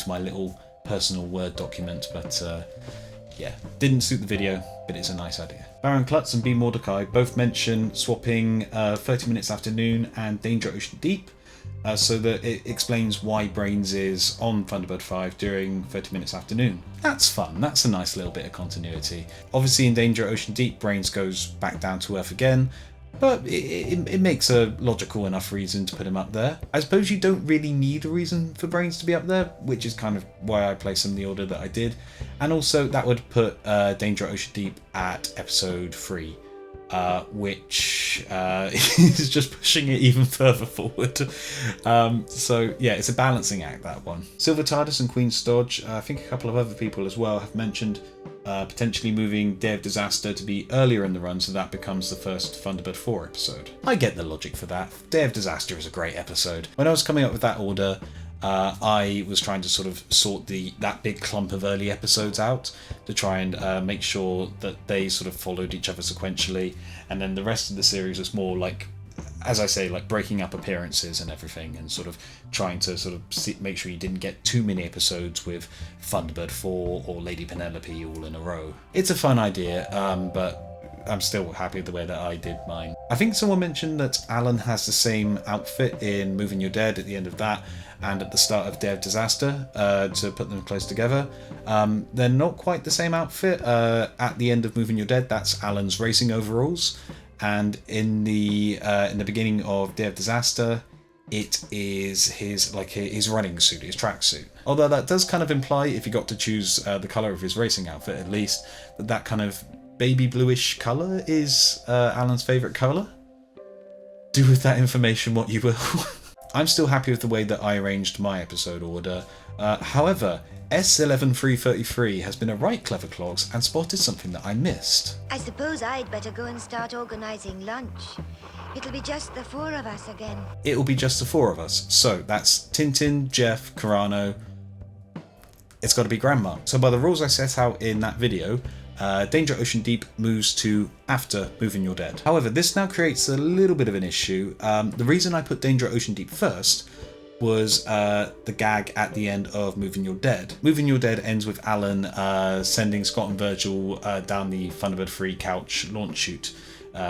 my little personal Word document, but yeah, didn't suit the video, but it's a nice idea. Baron Klutz and B. Mordecai both mention swapping 30 Minutes Afternoon and Danger at Ocean Deep, so that it explains why Brains is on Thunderbird 5 during 30 Minutes Afternoon. That's fun. That's a nice little bit of continuity. Obviously in Danger at Ocean Deep, Brains goes back down to Earth again, but it makes a logical enough reason to put him up there. I suppose you don't really need a reason for Brains to be up there, which is kind of why I placed them in the order that I did. And also that would put Danger at Ocean Deep at episode 3, which is just pushing it even further forward. So yeah, it's a balancing act, that one. Silver TARDIS and Queen Stodge, I think a couple of other people as well, have mentioned potentially moving Day of Disaster to be earlier in the run, so that becomes the first Thunderbird 4 episode. I get the logic for that. Day of Disaster is a great episode. When I was coming up with that order, I was trying to sort of sort that big clump of early episodes out to try and make sure that they sort of followed each other sequentially, and then the rest of the series was more like, as I say, like breaking up appearances and everything, and sort of trying to sort of make sure you didn't get too many episodes with Thunderbird 4 or Lady Penelope all in a row. It's a fun idea, but I'm still happy with the way that I did mine. I think someone mentioned that Alan has the same outfit in Moving Your Dead at the end of that, and at the start of Day of Disaster, to put them close together. They're not quite the same outfit. At the end of Moving Your Dead, that's Alan's racing overalls. And in the beginning of Day of Disaster, it is his running suit, his tracksuit. Although that does kind of imply, if you got to choose the colour of his racing outfit at least, that kind of baby bluish colour is Alan's favourite colour. Do with that information what you will. I'm still happy with the way that I arranged my episode order. However, S11333 has been a right clever clogs and spotted something that I missed. I suppose I'd better go and start organising lunch. It'll be just the four of us again. It'll be just the four of us. So that's Tintin, Jeff, Carano. It's got to be Grandma. So by the rules I set out in that video, Danger Ocean Deep moves to after Moving Your Dead. However, this now creates a little bit of an issue. The reason I put Danger Ocean Deep first was the gag at the end of Moving Your Dead. Moving Your Dead ends with Alan sending Scott and Virgil down the Thunderbird Free couch launch chute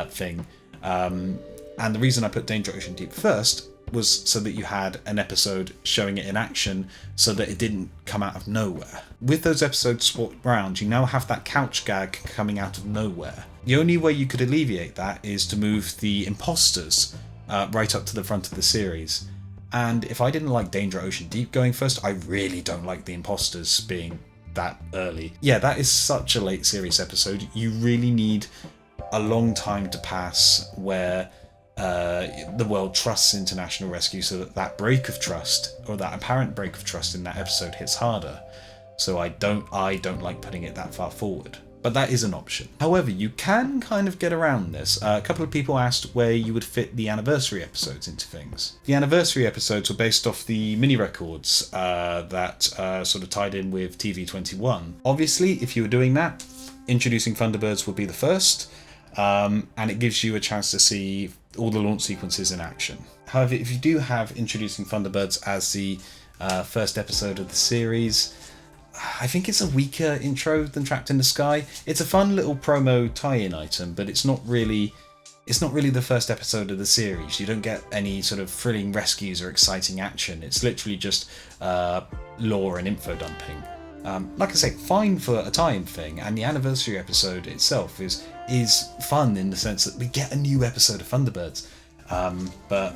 thing. And the reason I put Danger Ocean Deep first was so that you had an episode showing it in action so that it didn't come out of nowhere. With those episodes swapped around, you now have that couch gag coming out of nowhere. The only way you could alleviate that is to move the imposters right up to the front of the series. And if I didn't like Danger Ocean Deep going first, I really don't like the imposters being that early. Yeah, that is such a late series episode. You really need a long time to pass where the world trusts international rescue so that that break of trust, or that apparent break of trust in that episode, hits harder. So I don't like putting it that far forward. But that is an option. However, you can kind of get around this. A couple of people asked where you would fit the anniversary episodes into things. The anniversary episodes were based off the mini records that sort of tied in with TV21. Obviously, if you were doing that, Introducing Thunderbirds would be the first, and it gives you a chance to see all the launch sequences in action. However, if you do have Introducing Thunderbirds as the first episode of the series, I think it's a weaker intro than Trapped in the Sky. It's a fun little promo tie-in item, but it's not really the first episode of the series. You don't get any sort of thrilling rescues or exciting action. It's literally just lore and info dumping. Like I say, fine for a tie-in thing, and the anniversary episode itself is fun in the sense that we get a new episode of Thunderbirds. But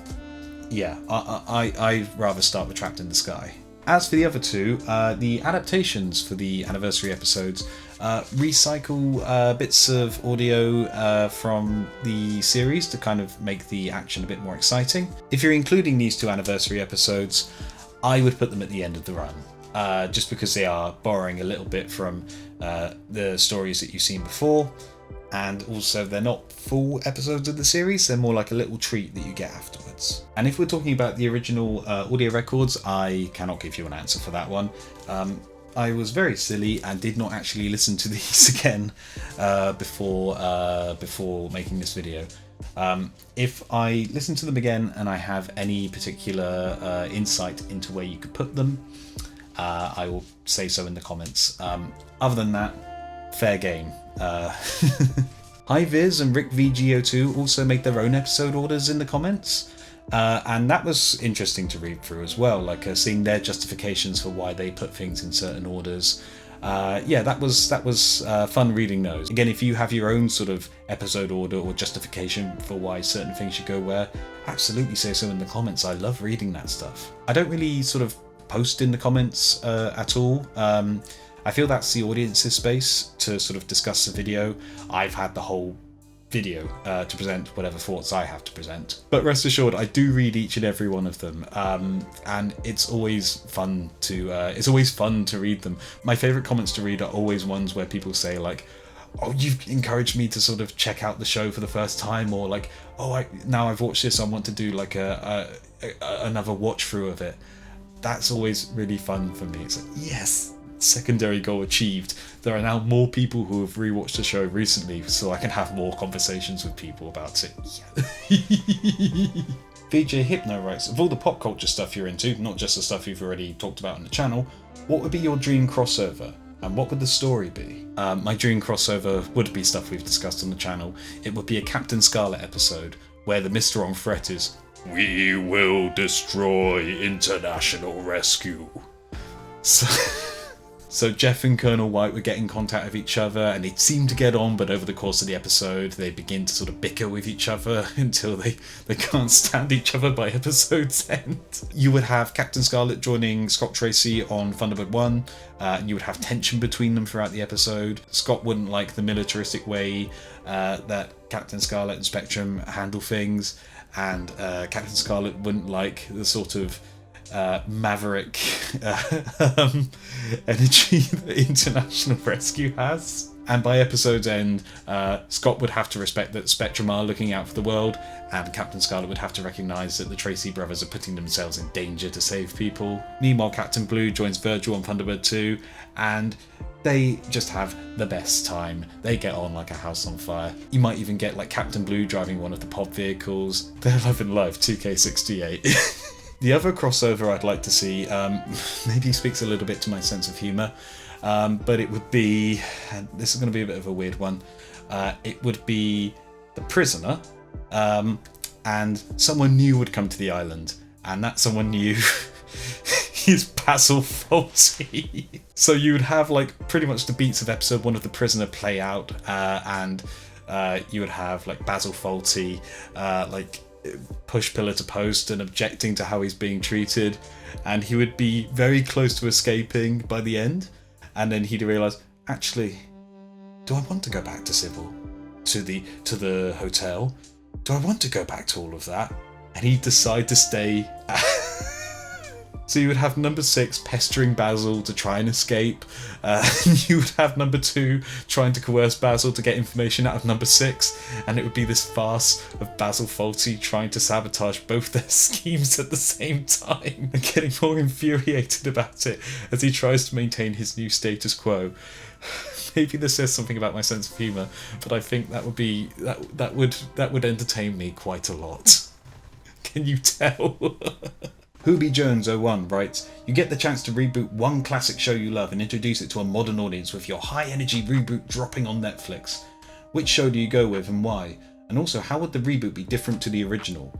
yeah, I'd rather start with Trapped in the Sky. As for the other two, the adaptations for the anniversary episodes recycle bits of audio from the series to kind of make the action a bit more exciting. If you're including these two anniversary episodes, I would put them at the end of the run, just because they are borrowing a little bit from the stories that you've seen before, and also they're not full episodes of the series, they're more like a little treat that you get afterwards. And if we're talking about the original audio records, I cannot give you an answer for that one. I was very silly and did not actually listen to these again before making this video. If I listen to them again and I have any particular insight into where you could put them, I will say so in the comments. Other than that, fair game. Hi Viz and Rick VGO2 also made their own episode orders in the comments, and that was interesting to read through as well, like seeing their justifications for why they put things in certain orders. Yeah, that was fun reading those. Again, if you have your own sort of episode order or justification for why certain things should go where, absolutely say so in the comments. I love reading that stuff. I don't really sort of post in the comments at all. I feel that's the audience's space to sort of discuss the video. I've had the whole video to present whatever thoughts I have to present. But rest assured, I do read each and every one of them, and it's always fun to read them. My favourite comments to read are always ones where people say like, "Oh, you've encouraged me to sort of check out the show for the first time," or like, "Oh, now I've watched this, I want to do like another watch through of it." That's always really fun for me. It's like, yes, secondary goal achieved. There are now more people who have rewatched the show recently, so I can have more conversations with people about it. Yeah. VJ Hypno writes, of all the pop culture stuff you're into, not just the stuff you've already talked about on the channel, what would be your dream crossover? And what would the story be? My dream crossover would be stuff we've discussed on the channel. It would be a Captain Scarlet episode where the Mr. on threat is, "We will destroy international rescue." So Jeff and Colonel White would get in contact with each other and they'd seem to get on, but over the course of the episode they begin to sort of bicker with each other until they can't stand each other by episode's end. You would have Captain Scarlet joining Scott Tracy on Thunderbird 1, and you would have tension between them throughout the episode. Scott wouldn't like the militaristic way that Captain Scarlet and Spectrum handle things, and Captain Scarlet wouldn't like the sort of maverick energy that International Rescue has. And by episode's end, Scott would have to respect that Spectrum are looking out for the world, and Captain Scarlet would have to recognise that the Tracy brothers are putting themselves in danger to save people. Meanwhile, Captain Blue joins Virgil on Thunderbird 2, and they just have the best time. They get on like a house on fire. You might even get like Captain Blue driving one of the pod vehicles. They're loving life, 2K68. The other crossover I'd like to see maybe speaks a little bit to my sense of humour, but it would be, and this is going to be a bit of a weird one, it would be the prisoner, and someone new would come to the island, and that someone new is Basil Fawlty. So you would have like pretty much the beats of episode 1 of The Prisoner play out, and you would have like Basil Fawlty like push pillar to post and objecting to how he's being treated, and he would be very close to escaping by the end, and then he'd realise, actually, do I want to go back to Sybil? To the hotel? Do I want to go back to all of that? And he'd decide to stay. So you would have number 6 pestering Basil to try and escape. You would have number 2 trying to coerce Basil to get information out of number 6. And it would be this farce of Basil Fawlty trying to sabotage both their schemes at the same time and getting more infuriated about it as he tries to maintain his new status quo. Maybe this says something about my sense of humour, but I think that would entertain me quite a lot. Can you tell? Hoobie Jones 01 writes, you get the chance to reboot one classic show you love and introduce it to a modern audience with your high energy reboot dropping on Netflix. Which show do you go with and why? And also, how would the reboot be different to the original?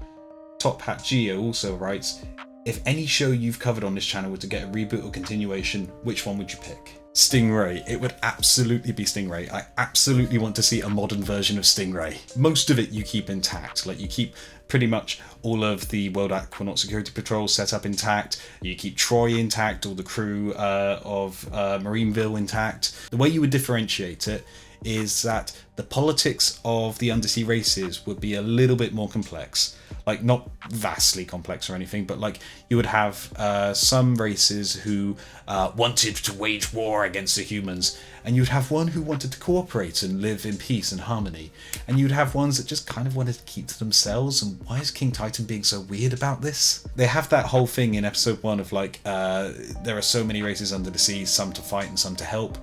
Top Hat Geo also writes, if any show you've covered on this channel were to get a reboot or continuation, which one would you pick? Stingray. It would absolutely be Stingray. I absolutely want to see a modern version of Stingray. Most of it you keep intact. Like, you keep pretty much all of the World Aquanaut Security Patrol set up intact. You keep Troy intact, all the crew of Marineville intact. The way you would differentiate it is that the politics of the undersea races would be a little bit more complex. Like, not vastly complex or anything, but like you would have some races who wanted to wage war against the humans, and you'd have one who wanted to cooperate and live in peace and harmony, and you'd have ones that just kind of wanted to keep to themselves. And why is King Titan being so weird about this? They have that whole thing in episode 1 of like there are so many races under the sea, some to fight and some to help,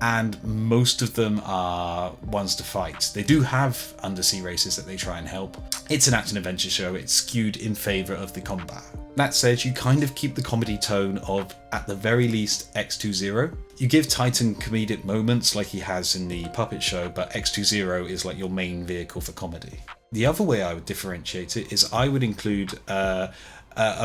and most of them are ones to fight. They do have undersea races that they try and help. It's an action adventure show. It's skewed in favour of the combat. That said, you kind of keep the comedy tone of, at the very least, X20. You give Titan comedic moments like he has in the puppet show, but X20 is like your main vehicle for comedy. The other way I would differentiate it is I would include a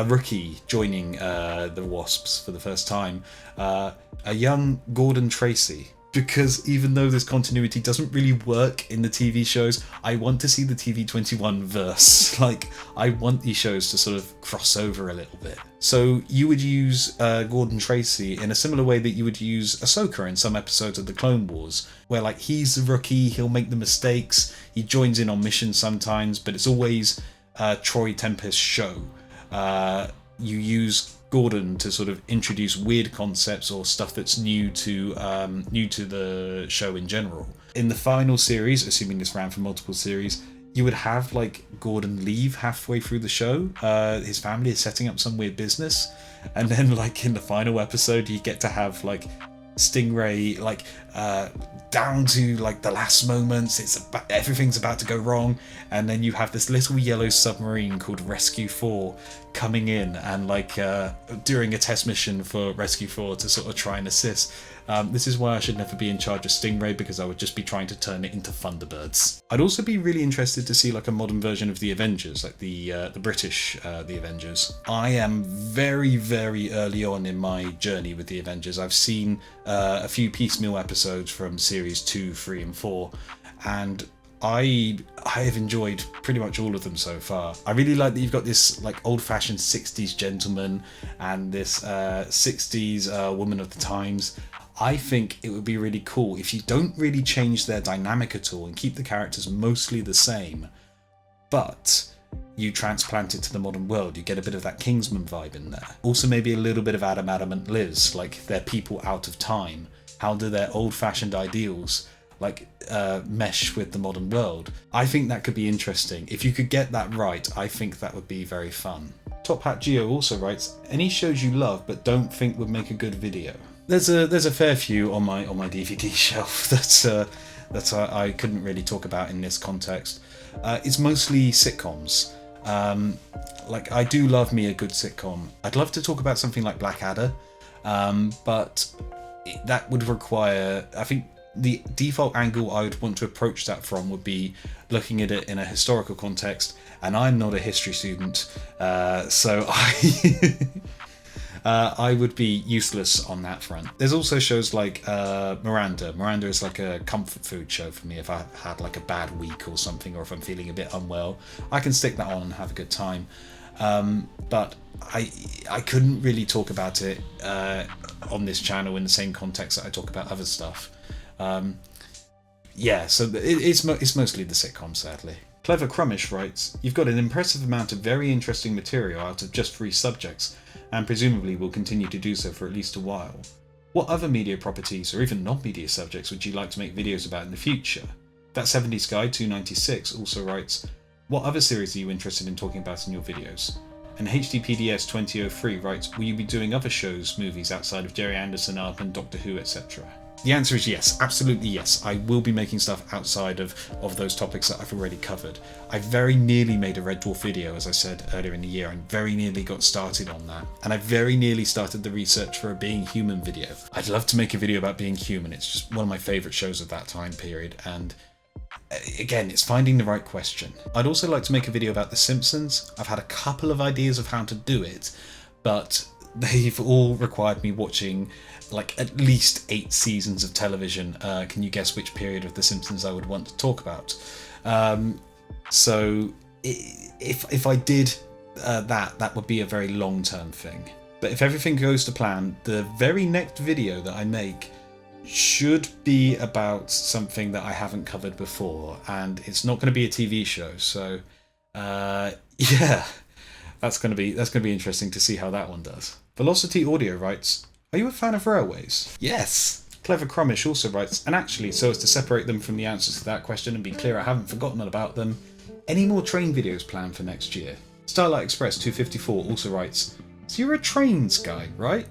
rookie joining the Wasps for the first time, a young Gordon Tracy. Because even though this continuity doesn't really work in the TV shows, I want to see the TV21 verse. Like, I want these shows to sort of cross over a little bit. So you would use Gordon Tracy in a similar way that you would use Ahsoka in some episodes of the Clone Wars, where like he's the rookie, he'll make the mistakes, he joins in on missions sometimes, but it's always Troy Tempest's show. You use Gordon to sort of introduce weird concepts or stuff that's new to the show in general. In the final series, assuming this ran for multiple series, you would have like Gordon leave halfway through the show. His family is setting up some weird business, and then like in the final episode, you get to have like Stingray like down to like the last moments. Everything's about to go wrong, and then you have this little yellow submarine called Rescue 4 coming in and like doing a test mission for Rescue 4 to sort of try and assist. This is why I should never be in charge of Stingray, because I would just be trying to turn it into Thunderbirds. I'd also be really interested to see like a modern version of the Avengers, like the British the Avengers. I am very, very early on in my journey with the Avengers. I've seen a few piecemeal episodes from series 2, 3 and 4, and I have enjoyed pretty much all of them so far. I really like that you've got this like old-fashioned 60s gentleman and this 60s woman of the times. I think it would be really cool if you don't really change their dynamic at all and keep the characters mostly the same, but you transplant it to the modern world. You get a bit of that Kingsman vibe in there. Also maybe a little bit of Adam and Liz, like they're people out of time. How do their old-fashioned ideals like mesh with the modern world? I think that could be interesting. If you could get that right, I think that would be very fun. Top Hat Geo also writes, any shows you love but don't think would make a good video? There's a fair few on my DVD shelf that I couldn't really talk about in this context. It's mostly sitcoms. Like I do love me a good sitcom. I'd love to talk about something like Blackadder, but that would require, I think the default angle I would want to approach that from would be looking at it in a historical context, and I'm not a history student, so I would be useless on that front. There's also shows like Miranda. Miranda is like a comfort food show for me if I've had like a bad week or something, or if I'm feeling a bit unwell. I can stick that on and have a good time. But I couldn't really talk about it on this channel in the same context that I talk about other stuff. Yeah, so it's mostly the sitcom, sadly. Clever Crummish writes, you've got an impressive amount of very interesting material out of just 3 subjects, and presumably will continue to do so for at least a while. What other media properties, or even non-media subjects, would you like to make videos about in the future? That 70s Guy 296 also writes, what other series are you interested in talking about in your videos? And HDPDS 2003 writes, will you be doing other shows, movies outside of Jerry Anderson, Up and Doctor Who, etc.? The answer is yes, absolutely yes. I will be making stuff outside of those topics that I've already covered. I very nearly made a Red Dwarf video, as I said earlier in the year, and very nearly got started on that. And I very nearly started the research for a Being Human video. I'd love to make a video about Being Human. It's just one of my favourite shows of that time period, and again, it's finding the right question. I'd also like to make a video about The Simpsons. I've had a couple of ideas of how to do it, but they've all required me watching like at least 8 seasons of television. Can you guess which period of The Simpsons I would want to talk about? So if I did that would be a very long-term thing. But if everything goes to plan, the very next video that I make should be about something that I haven't covered before, and it's not going to be a TV show. So yeah, that's going to be interesting to see how that one does. Velocity Audio writes, are you a fan of railways? Yes. Clever Crummish also writes, and actually, so as to separate them from the answers to that question and be clear I haven't forgotten about them, any more train videos planned for next year? Starlight Express 254 also writes, so you're a trains guy, right?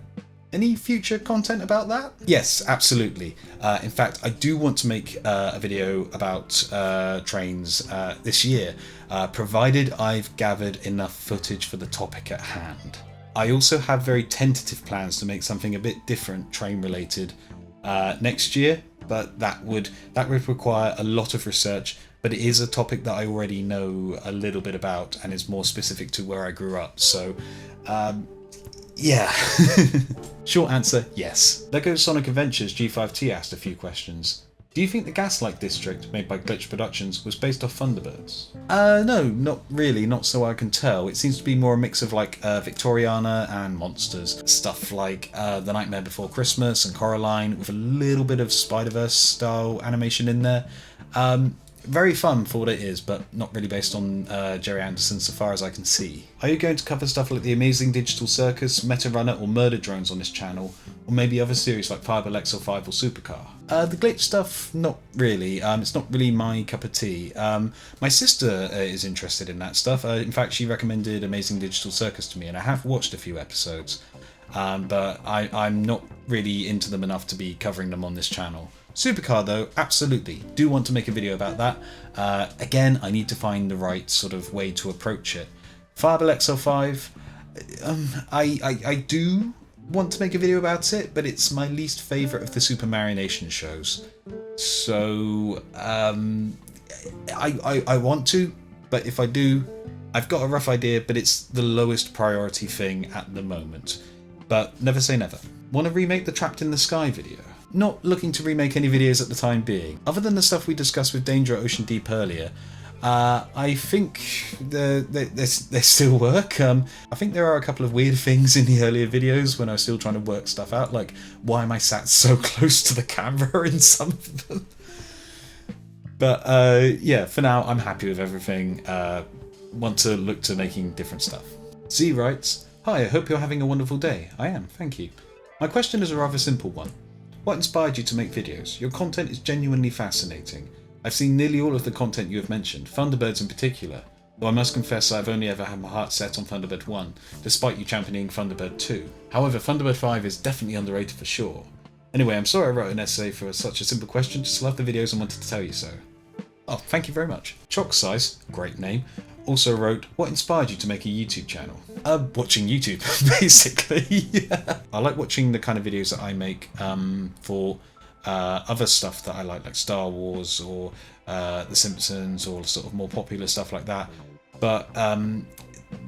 Any future content about that? Yes, absolutely. In fact, I do want to make a video about trains this year, provided I've gathered enough footage for the topic at hand. I also have very tentative plans to make something a bit different train related next year, but that would require a lot of research, but it is a topic that I already know a little bit about and is more specific to where I grew up, so yeah. Short answer, yes. Lego Sonic Adventures G5T asked a few questions. Do you think the Gaslight District, made by Glitch Productions, was based off Thunderbirds? No, not really, not so I can tell. It seems to be more a mix of like Victoriana and monsters. Stuff like The Nightmare Before Christmas and Coraline, with a little bit of Spider-Verse style animation in there. Very fun for what it is, but not really based on Jerry Anderson so far as I can see. Are you going to cover stuff like The Amazing Digital Circus, Meta Runner or Murder Drones on this channel? Or maybe other series like Fireball XL5 or Supercar? The glitch stuff, not really. It's not really my cup of tea. My sister is interested in that stuff. In fact, she recommended Amazing Digital Circus to me, and I have watched a few episodes. But I'm not really into them enough to be covering them on this channel. Supercar though, absolutely. Do want to make a video about that. Again, I need to find the right sort of way to approach it. Fireball XL5, I do want to make a video about it, but it's my least favourite of the Super Marination shows. So I want to, but if I do, I've got a rough idea, but it's the lowest priority thing at the moment. But never say never. Want to remake the Trapped in the Sky video? Not looking to remake any videos at the time being. Other than the stuff we discussed with Danger at Ocean Deep earlier, I think they still work. I think there are a couple of weird things in the earlier videos when I was still trying to work stuff out, like why am I sat so close to the camera in some of them. But yeah, for now I'm happy with everything. Want to look to making different stuff. Z writes, "Hi, I hope you're having a wonderful day." I am, thank you. My question is a rather simple one. What inspired you to make videos? Your content is genuinely fascinating. I've seen nearly all of the content you have mentioned, Thunderbirds in particular, though I must confess I've only ever had my heart set on Thunderbird 1, despite you championing Thunderbird 2. However, Thunderbird 5 is definitely underrated for sure. Anyway, I'm sorry I wrote an essay for such a simple question, just love the videos and wanted to tell you so. Oh, thank you very much. Chalk Size, great name, also wrote, what inspired you to make a YouTube channel? Watching YouTube, basically. I like watching the kind of videos that I make for other stuff that I like Star Wars or The Simpsons or sort of more popular stuff like that. But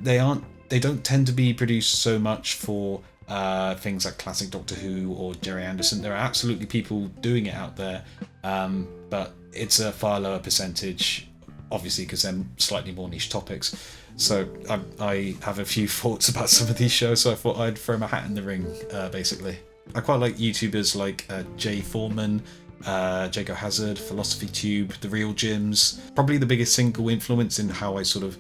they don't tend to be produced so much for things like classic Doctor Who or Jerry Anderson. There are absolutely people doing it out there, but it's a far lower percentage, obviously because they're slightly more niche topics. So I have a few thoughts about some of these shows, so I thought I'd throw my hat in the ring, basically. I quite like YouTubers like Jay Foreman, Jago Hazard, Philosophy Tube, The Real Gyms. Probably the biggest single influence in how I sort of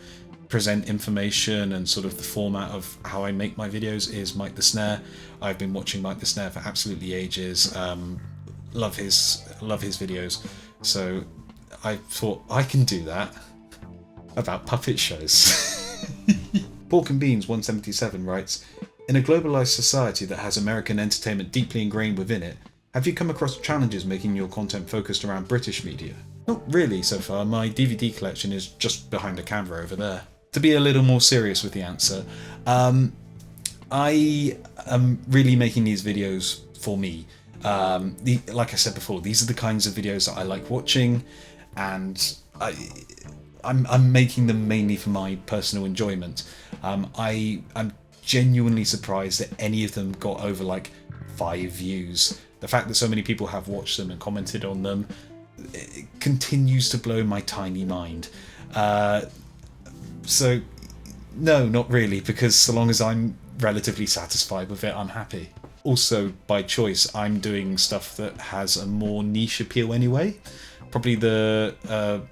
present information and sort of the format of how I make my videos is Mike the Snare. I've been watching Mike the Snare for absolutely ages. Love his videos. So I thought I can do that about puppet shows. Pork and Beans 177 writes, in a globalized society that has American entertainment deeply ingrained within it, have you come across challenges making your content focused around British media? Not really so far. My DVD collection is just behind the camera over there. To be a little more serious with the answer, I am really making these videos for me. Like I said before, these are the kinds of videos that I like watching, and I'm making them mainly for my personal enjoyment. I'm genuinely surprised that any of them got over like 5 views. The fact that so many people have watched them and commented on them, it continues to blow my tiny mind. So no, not really, because so long as I'm relatively satisfied with it, I'm happy. Also, by choice, I'm doing stuff that has a more niche appeal anyway. Probably the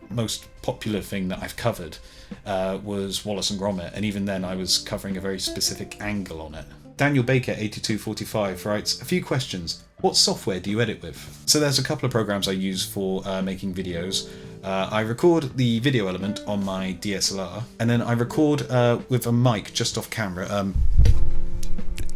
most popular thing that I've covered was Wallace and Gromit, and even then I was covering a very specific angle on it. Daniel Baker 8245 writes, a few questions. What software do you edit with? So there's a couple of programs I use for making videos. I record the video element on my DSLR, and then I record with a mic just off camera.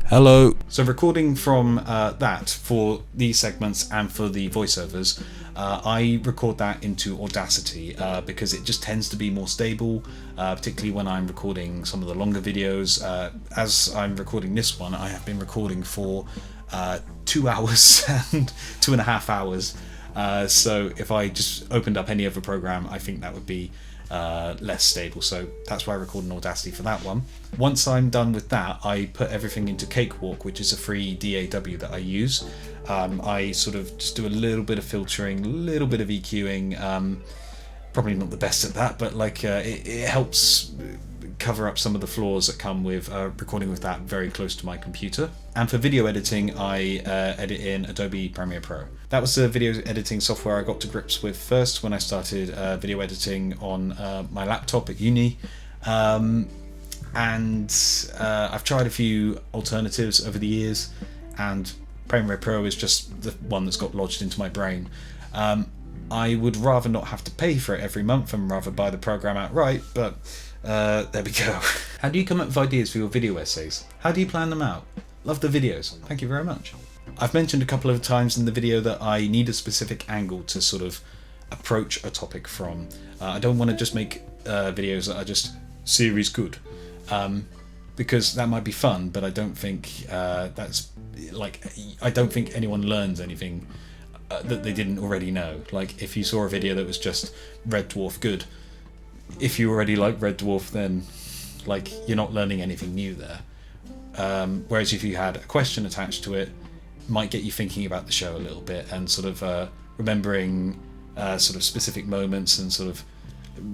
Hello. So recording from that for these segments and for the voiceovers, I record that into Audacity because it just tends to be more stable, particularly when I'm recording some of the longer videos. As I'm recording this one, I have been recording for 2 hours and 2.5 hours. So if I just opened up any other program, I think that would be less stable. So that's why I record in Audacity for that one. Once I'm done with that, I put everything into Cakewalk, which is a free DAW that I use. I sort of just do a little bit of filtering, a little bit of EQing. Probably not the best at that, but like it helps cover up some of the flaws that come with recording with that very close to my computer. And for video editing, I edit in Adobe Premiere Pro. That was the video editing software I got to grips with first when I started video editing on my laptop at uni. And I've tried a few alternatives over the years, and Premiere Pro is just the one that's got lodged into my brain. I would rather not have to pay for it every month and rather buy the program outright, but there we go. How do you come up with ideas for your video essays? How do you plan them out? Love the videos. Thank you very much. I've mentioned a couple of times in the video that I need a specific angle to sort of approach a topic from. I don't want to just make videos that are just series good. because that might be fun, but I don't think that's like, I don't think anyone learns anything that they didn't already know. Like, if you saw a video that was just Red Dwarf good, if you already like Red Dwarf, then like you're not learning anything new there. Whereas if you had a question attached to it, might get you thinking about the show a little bit and sort of remembering sort of specific moments and sort of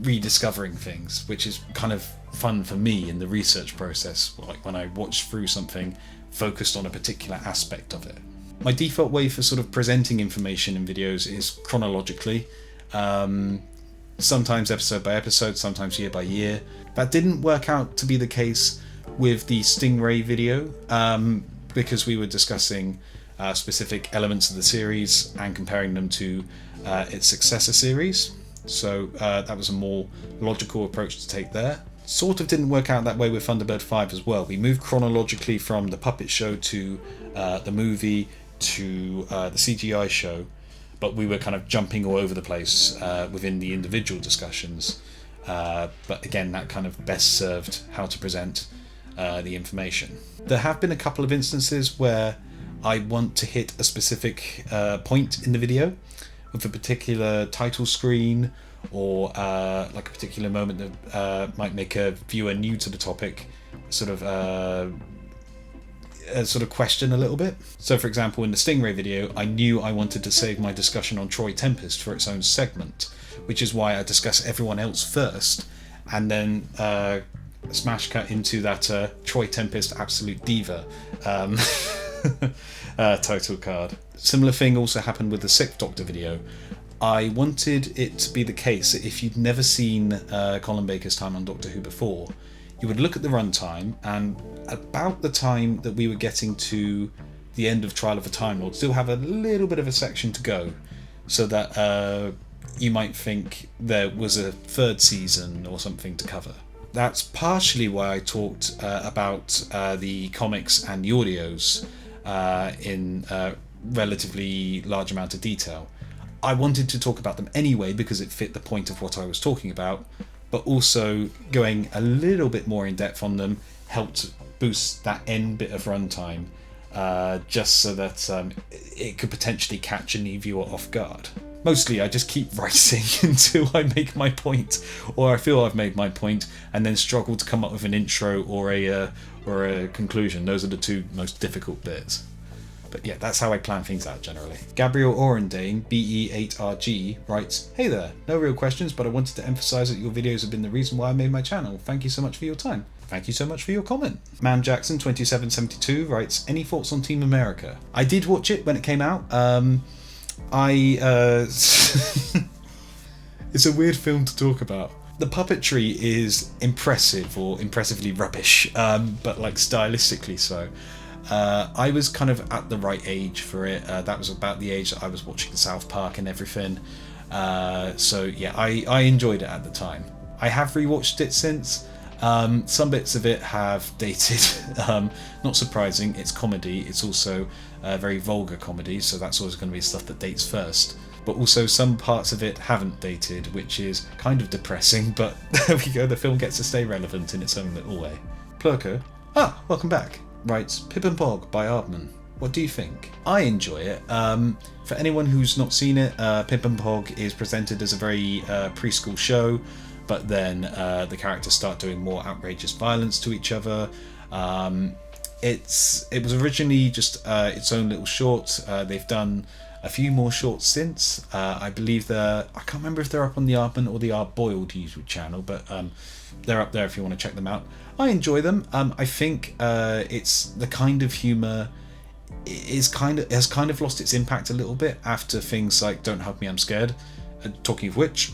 rediscovering things, which is kind of fun for me in the research process, like when I watch through something focused on a particular aspect of it. My default way for sort of presenting information in videos is chronologically, sometimes episode by episode, sometimes year by year. That didn't work out to be the case with the Stingray video, because we were discussing specific elements of the series and comparing them to its successor series. So that was a more logical approach to take there. Sort of didn't work out that way with Thunderbird 5 as well. We moved chronologically from the puppet show to the movie to the CGI show, but we were kind of jumping all over the place within the individual discussions. But again, that kind of best served how to present the information. There have been a couple of instances where I want to hit a specific point in the video with a particular title screen, or like a particular moment that might make a viewer new to the topic sort of question a little bit. So for example, in the Stingray video, I knew I wanted to save my discussion on Troy Tempest for its own segment, which is why I discuss everyone else first and then smash cut into that Troy Tempest Absolute Diva title card. Similar thing also happened with the Sixth Doctor video. I wanted it to be the case that if you'd never seen Colin Baker's time on Doctor Who before, you would look at the runtime, and about the time that we were getting to the end of Trial of a Time Lord, still have a little bit of a section to go, so that you might think there was a third season or something to cover. That's partially why I talked about the comics and the audios in relatively large amount of detail. I wanted to talk about them anyway because it fit the point of what I was talking about, but also going a little bit more in depth on them helped boost that end bit of runtime, just so that it could potentially catch a new viewer off guard. Mostly I just keep writing until I make my point, or I feel I've made my point, and then struggle to come up with an intro or a conclusion. Those are the two most difficult bits. But yeah, that's how I plan things out generally. Gabriel Orendane, BE8RG, writes, "Hey there, no real questions, but I wanted to emphasise that your videos have been the reason why I made my channel. Thank you so much for your time." Thank you so much for your comment. Man Jackson 2772 writes, "Any thoughts on Team America?" I did watch it when it came out. It's a weird film to talk about. The puppetry is impressive, or impressively rubbish, but like stylistically so. I was kind of at the right age for it. That was about the age that I was watching South Park and everything. So yeah, I enjoyed it at the time. I have rewatched it since. Some bits of it have dated. Not surprising, it's comedy. It's also very vulgar comedy, so that's always going to be stuff that dates first. But also some parts of it haven't dated, which is kind of depressing, but there we go, the film gets to stay relevant in its own little way. Plurko, welcome back, writes, "Pip and Pog by Aardman. What do you think?" I enjoy it. For anyone who's not seen it, Pip and Pog is presented as a very preschool show, but then the characters start doing more outrageous violence to each other. It was originally just its own little short. They've done a few more shorts since. I believe I can't remember if they're up on the Aardman or the Boiled YouTube channel, but they're up there if you want to check them out. I enjoy them. I think it's the kind of humour has kind of lost its impact a little bit after things like Don't Hug Me, I'm Scared. Talking of which,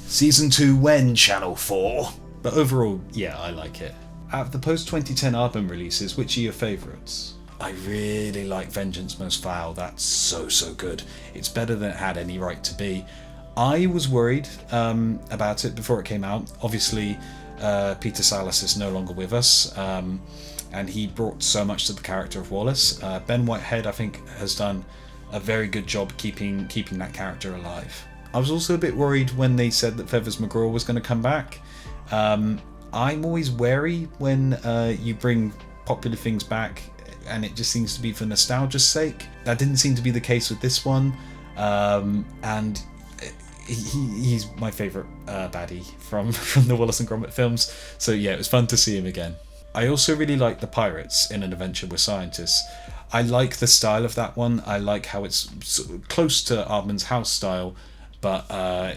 Season 2 when, Channel 4? But overall, yeah, I like it. Out of the post-2010 Aardman releases, which are your favourites? I really like Vengeance Most Foul. That's so good. It's better than it had any right to be. I was worried about it before it came out. Obviously, Peter Sallis is no longer with us, and he brought so much to the character of Wallace. Ben Whitehead, I think, has done a very good job keeping that character alive. I was also a bit worried when they said that Feathers McGraw was going to come back. I'm always wary when you bring popular things back and it just seems to be for nostalgia's sake. That didn't seem to be the case with this one, and he's my favourite baddie from the Wallace and Gromit films, so yeah, it was fun to see him again. I also really like the pirates in An Adventure with Scientists. I like the style of that one. I like how it's sort of close to Aardman's house style, but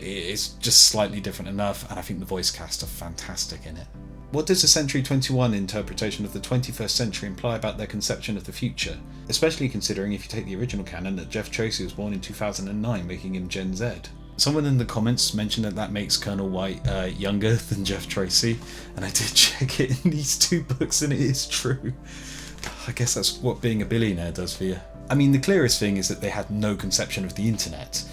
it's just slightly different enough, and I think the voice cast are fantastic in it. What does the Century 21 interpretation of the 21st century imply about their conception of the future? Especially considering if you take the original canon that Jeff Tracy was born in 2009, making him Gen Z. Someone in the comments mentioned that makes Colonel White younger than Jeff Tracy, and I did check it in these two books and it is true. I guess that's what being a billionaire does for you. I mean, the clearest thing is that they had no conception of the internet.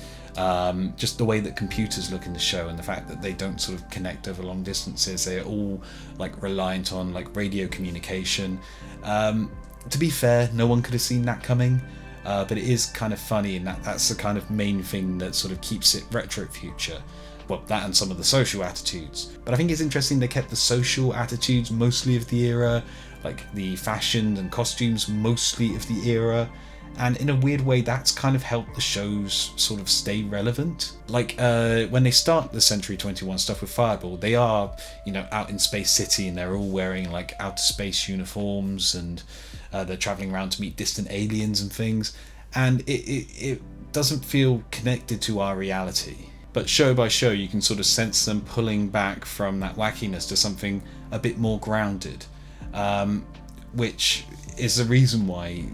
Just the way that computers look in the show and the fact that they don't sort of connect over long distances, they're all like reliant on like radio communication. To be fair, no one could have seen that coming, but it is kind of funny, and that's the kind of main thing that sort of keeps it retro future. Well, that and some of the social attitudes. But I think it's interesting they kept the social attitudes mostly of the era, like the fashion and costumes mostly of the era. And in a weird way, that's kind of helped the shows sort of stay relevant. Like when they start the Century 21 stuff with Fireball, they are, out in Space City and they're all wearing like outer space uniforms and they're traveling around to meet distant aliens and things. And it doesn't feel connected to our reality. But show by show, you can sort of sense them pulling back from that wackiness to something a bit more grounded, which is the reason why,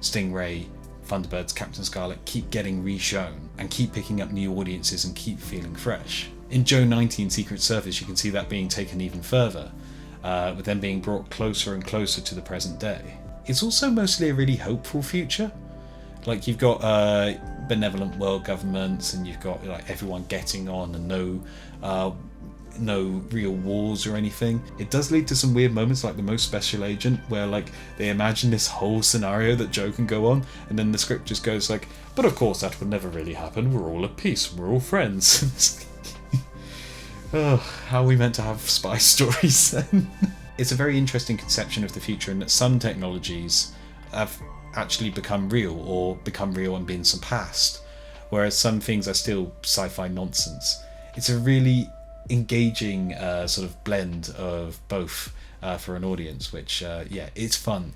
Stingray, Thunderbirds, Captain Scarlet keep getting reshown and keep picking up new audiences and keep feeling fresh. In Joe 19 Secret Service, you can see that being taken even further, with them being brought closer and closer to the present day. It's also mostly a really hopeful future. Like, you've got benevolent world governments, and you've got like everyone getting on, and no real wars or anything. It does lead to some weird moments, like the Most Special Agent, where like they imagine this whole scenario that Joe can go on, and then the script just goes like, but of course that would never really happen, we're all at peace, we're all friends. Oh, how are we meant to have spy stories then? It's a very interesting conception of the future, in that some technologies have actually become real and been surpassed, whereas some things are still sci-fi nonsense. It's a really engaging sort of blend of both for an audience, which it's fun.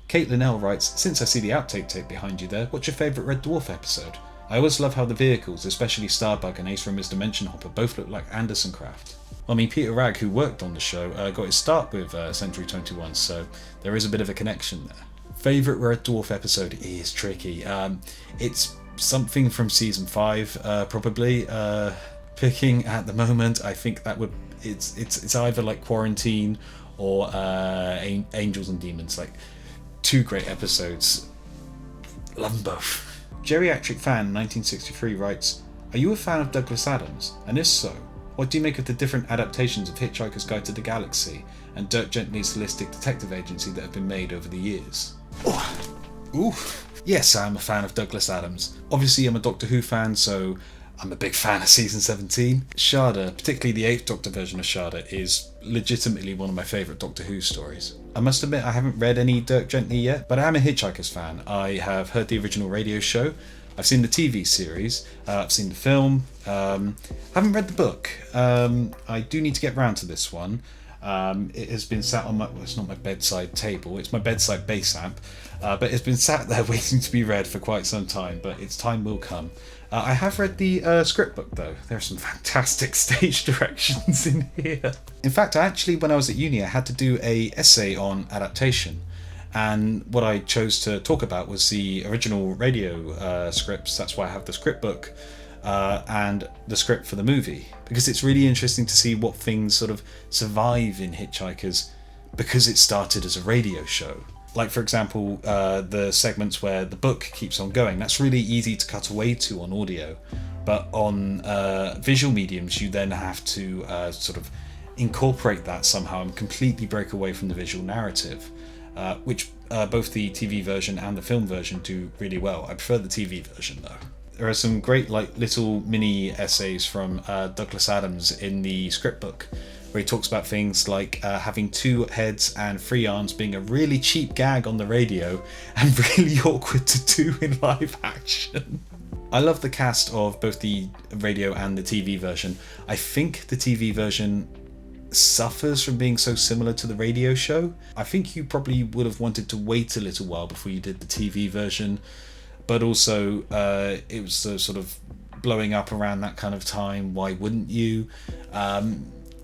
Caitlin L writes, since I see the outtake tape behind you there, what's your favourite Red Dwarf episode? I always love how the vehicles, especially Starbug and Ace from His Dimension Hopper, both look like Anderson craft. I mean, Peter Ragg, who worked on the show, got his start with Century 21, so there is a bit of a connection there. Favourite Red Dwarf episode is tricky. It's something from season 5, probably. Picking at the moment, I think that would it's either like Quarantine or Angels and Demons. Like, two great episodes. Love them both. Geriatric Fan 1963 writes, are you a fan of Douglas Adams? And if so, what do you make of the different adaptations of Hitchhiker's Guide to the Galaxy and Dirk Gently's Holistic Detective Agency that have been made over the years? Ooh. Yes, I'm a fan of Douglas Adams. Obviously, I'm a Doctor Who fan, so I'm a big fan of season 17. Shada, particularly the 8th Doctor version of Shada, is legitimately one of my favourite Doctor Who stories. I must admit I haven't read any Dirk Gently yet, but I am a Hitchhiker's fan. I have heard the original radio show, I've seen the TV series, I've seen the film, haven't read the book. I do need to get round to this one. It has been sat on it's not my bedside table, it's my bedside bass amp, but it's been sat there waiting to be read for quite some time, but its time will come. I have read the script book though. There are some fantastic stage directions in here. In fact, when I was at uni, I had to do an essay on adaptation, and what I chose to talk about was the original radio scripts. That's why I have the script book and the script for the movie, because it's really interesting to see what things sort of survive in Hitchhikers because it started as a radio show. Like, for example, the segments where the book keeps on going, that's really easy to cut away to on audio, but on visual mediums you then have to sort of incorporate that somehow and completely break away from the visual narrative, which both the TV version and the film version do really well. I prefer the TV version though. There are some great little mini essays from Douglas Adams in the script book, where he talks about things like having 2 heads and 3 arms being a really cheap gag on the radio and really awkward to do in live action. I love the cast of both the radio and the TV version. I think the TV version suffers from being so similar to the radio show. I think you probably would have wanted to wait a little while before you did the TV version, but also it was sort of blowing up around that kind of time. Why wouldn't you?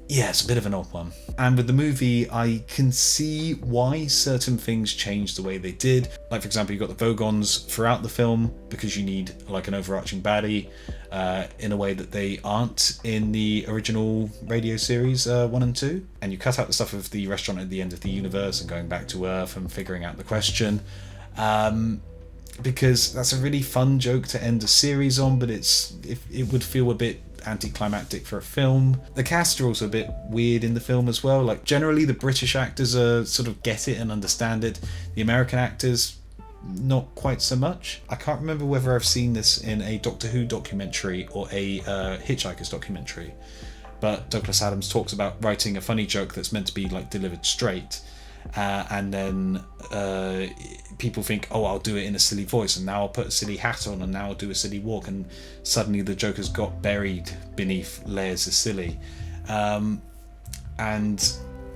Yeah, it's a bit of an odd one. And with the movie, I can see why certain things changed the way they did. Like, for example, you've got the Vogons throughout the film because you need like an overarching baddie in a way that they aren't in the original radio series 1 and 2. And you cut out the stuff of the restaurant at the end of the universe and going back to Earth and figuring out the question. Because that's a really fun joke to end a series on, but it would feel a bit anticlimactic for a film. The cast are also a bit weird in the film as well. Like, generally the British actors sort of get it and understand it. The American actors, not quite so much. I can't remember whether I've seen this in a Doctor Who documentary or a Hitchhiker's documentary, but Douglas Adams talks about writing a funny joke that's meant to be like delivered straight, and then people think, oh, I'll do it in a silly voice, and now I'll put a silly hat on, and now I'll do a silly walk, and suddenly the joke has got buried beneath layers of silly. And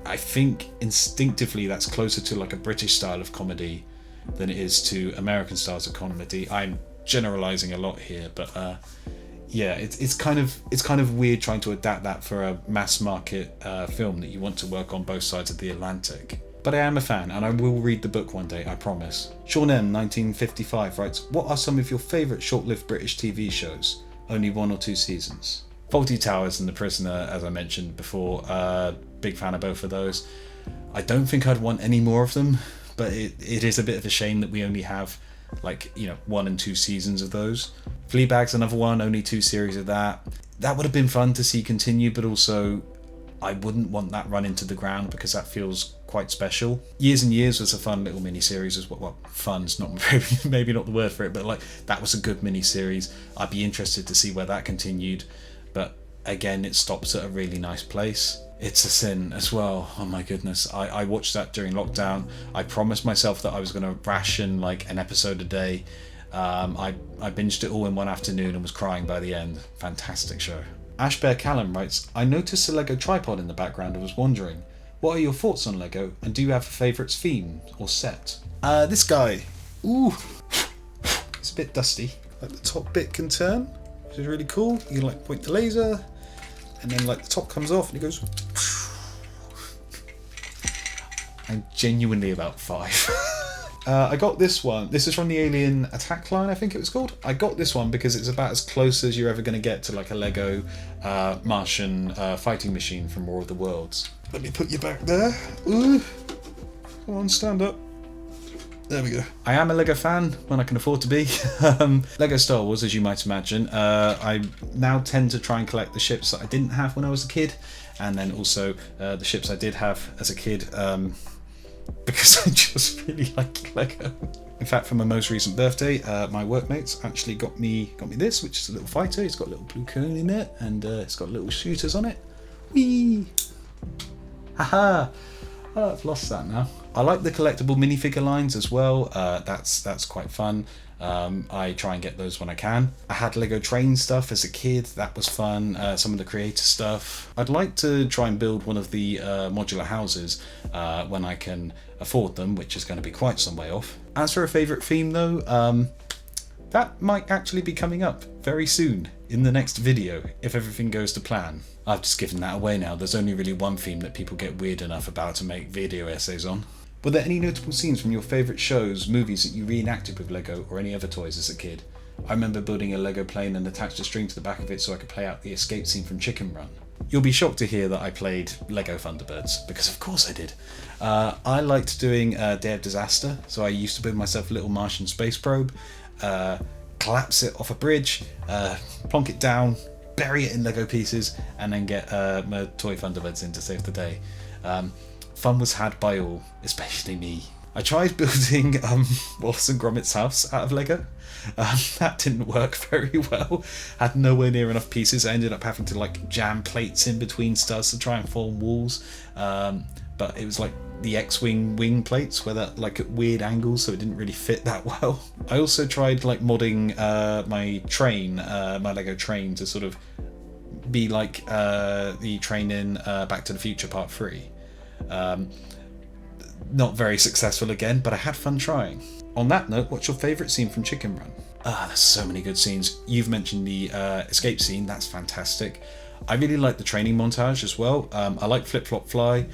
I think instinctively that's closer to like a British style of comedy than it is to American styles of comedy. I'm generalizing a lot here, but yeah, it's kind of weird trying to adapt that for a mass market film that you want to work on both sides of the Atlantic. But I am a fan, and I will read the book one day, I promise. Sean M, 1955, writes, what are some of your favourite short-lived British TV shows? Only 1 or 2 seasons. Fawlty Towers and The Prisoner, as I mentioned before, big fan of both of those. I don't think I'd want any more of them, but it is a bit of a shame that we only have 1 and 2 seasons of those. Fleabag's another one, only 2 series of that. That would have been fun to see continue, but also I wouldn't want that run into the ground because that feels quite special. Years and Years was a fun little mini-series as well. Fun's not maybe not the word for it, but like that was a good mini-series. I'd be interested to see where that continued, but again, it stops at a really nice place. It's a Sin as well. Oh my goodness. I watched that during lockdown. I promised myself that I was going to ration like an episode a day. I binged it all in one afternoon and was crying by the end. Fantastic show. Ash Bear Callum writes, I noticed a Lego tripod in the background and was wondering, what are your thoughts on Lego, and do you have a favourite theme or set? This guy. Ooh. It's a bit dusty. Like the top bit can turn, which is really cool. You can like point the laser, and then like the top comes off and it goes. I'm genuinely about 5. I got this one. This is from the Alien Attack line, I think it was called. I got this one because it's about as close as you're ever going to get to like a Lego Martian fighting machine from War of the Worlds. Let me put you back there. Ooh. Come on, stand up. There we go. I am a Lego fan when I can afford to be. Lego Star Wars, as you might imagine. I now tend to try and collect the ships that I didn't have when I was a kid, and then also the ships I did have as a kid. Because I just really like Lego. In fact, for my most recent birthday, my workmates actually got me this, which is a little fighter. It's got a little blue cone in it, and it's got little shooters on it. Whee! Haha! Oh, I've lost that now. I like the collectible minifigure lines as well. That's quite fun. I try and get those when I can. I had Lego train stuff as a kid. That was fun. Some of the creator stuff. I'd like to try and build one of the modular houses when I can afford them, which is going to be quite some way off. As for a favourite theme though, that might actually be coming up very soon in the next video if everything goes to plan. I've just given that away now. There's only really one theme that people get weird enough about to make video essays on. Were there any notable scenes from your favourite shows, movies that you reenacted with Lego or any other toys as a kid? I remember building a Lego plane and attached a string to the back of it so I could play out the escape scene from Chicken Run. You'll be shocked to hear that I played Lego Thunderbirds, because of course I did. I liked doing Day of Disaster, so I used to build myself a little Martian space probe, collapse it off a bridge, plonk it down, bury it in Lego pieces, and then get my toy Thunderbirds in to save the day. Fun was had by all, especially me. I tried building Wallace and Gromit's house out of Lego. That didn't work very well. Had nowhere near enough pieces. I ended up having to like jam plates in between studs to try and form walls. But it was like the X-wing wing plates where that like at weird angles, so it didn't really fit that well. I also tried like modding my train, my Lego train, to sort of be like the train in Back to the Future Part 3. Not very successful again, but I had fun trying. On that note, what's your favourite scene from Chicken Run? There's so many good scenes. You've mentioned the escape scene, that's fantastic. I really like the training montage as well. I like Flip Flop Fly.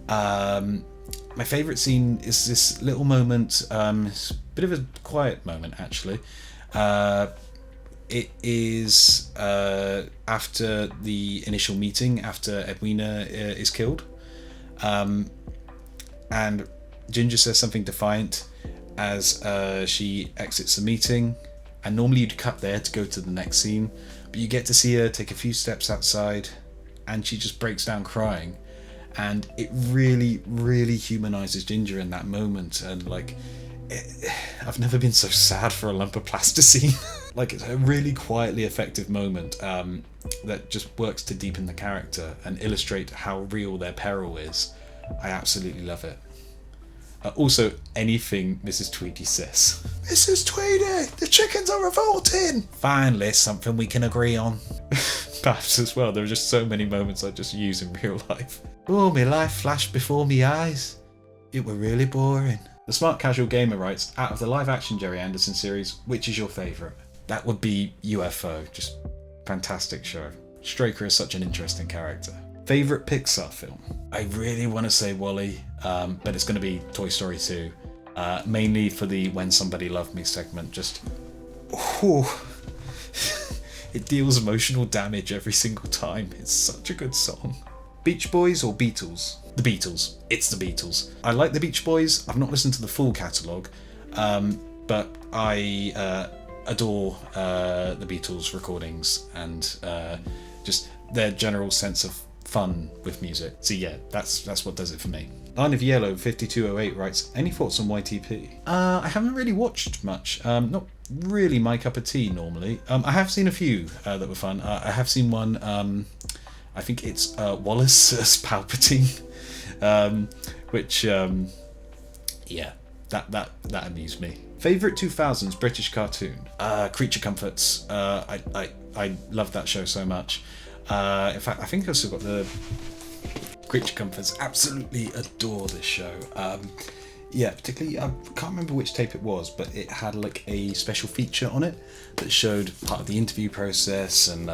My favourite scene is this little moment, it's a bit of a quiet moment actually. It is after the initial meeting, after Edwina is killed. And Ginger says something defiant as she exits the meeting, and normally you'd cut there to go to the next scene, but you get to see her take a few steps outside and she just breaks down crying, and it really, really humanises Ginger in that moment. And like, I've never been so sad for a lump of plasticine. Like, it's a really quietly effective moment that just works to deepen the character and illustrate how real their peril is. I absolutely love it. Also, anything Mrs. Tweedy says. Mrs. Tweedy, the chickens are revolting! Finally, something we can agree on. Perhaps as well, there are just so many moments I just use in real life. Oh, my life flashed before me eyes. It were really boring. The Smart Casual Gamer writes, out of the live-action Jerry Anderson series, which is your favourite? That would be UFO. Just fantastic show. Straker is such an interesting character. Favourite Pixar film? I really want to say WALL-E, but it's going to be Toy Story 2. Mainly for the When Somebody Loved Me segment. Just, it deals emotional damage every single time. It's such a good song. Beach Boys or Beatles? The Beatles. It's the Beatles. I like the Beach Boys. I've not listened to the full catalogue, but I adore the Beatles recordings and just their general sense of fun with music. So yeah, that's what does it for me. Line of Yellow 5208 writes, any thoughts on YTP? I haven't really watched much. Not really my cup of tea normally. I have seen a few that were fun. I have seen one, I think it's Wallace as Palpatine, which yeah, that amused me. Favourite 2000s British cartoon? Creature Comforts. I love that show so much. In fact, I think I've still got the Creature Comforts. Absolutely adore this show. Yeah, particularly, I can't remember which tape it was, but it had like a special feature on it that showed part of the interview process and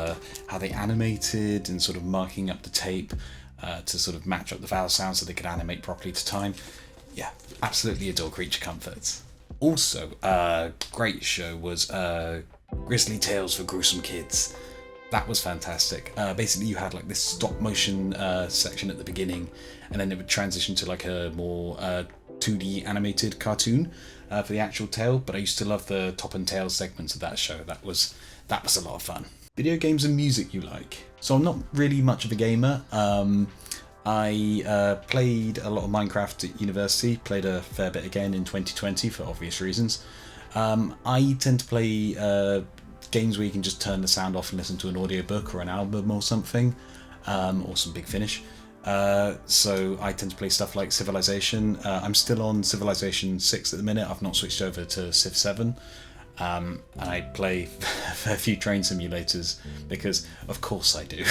how they animated and sort of marking up the tape to sort of match up the vowel sounds so they could animate properly to time. Yeah, absolutely adore Creature Comforts. Also, great show was Grizzly Tales for Gruesome Kids. That was fantastic. Basically, you had like this stop motion section at the beginning, and then it would transition to like a more 2D animated cartoon for the actual tale. But I used to love the top and tail segments of that show. That was a lot of fun. Video games and music you like? So I'm not really much of a gamer. I played a lot of Minecraft at university. Played a fair bit again in 2020 for obvious reasons. I tend to play games where you can just turn the sound off and listen to an audiobook or an album or something, or some Big Finish. So I tend to play stuff like Civilization. I'm still on Civilization 6 at the minute. I've not switched over to Civ 7. And I play a few train simulators because of course I do.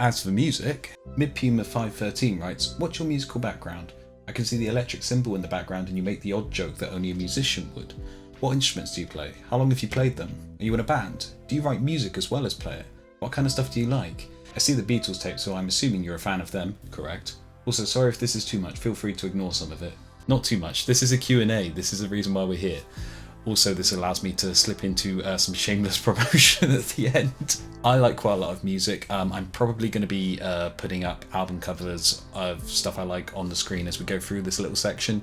As for music, MidPuma513 writes, what's your musical background? I can see the electric cymbal in the background and you make the odd joke that only a musician would. What instruments do you play? How long have you played them? Are you in a band? Do you write music as well as play it? What kind of stuff do you like? I see the Beatles tape, so I'm assuming you're a fan of them, correct? Also, sorry if this is too much, feel free to ignore some of it. Not too much, this is a Q&A, this is the reason why we're here. Also, this allows me to slip into some shameless promotion at the end. I like quite a lot of music. I'm probably going to be putting up album covers of stuff I like on the screen as we go through this little section.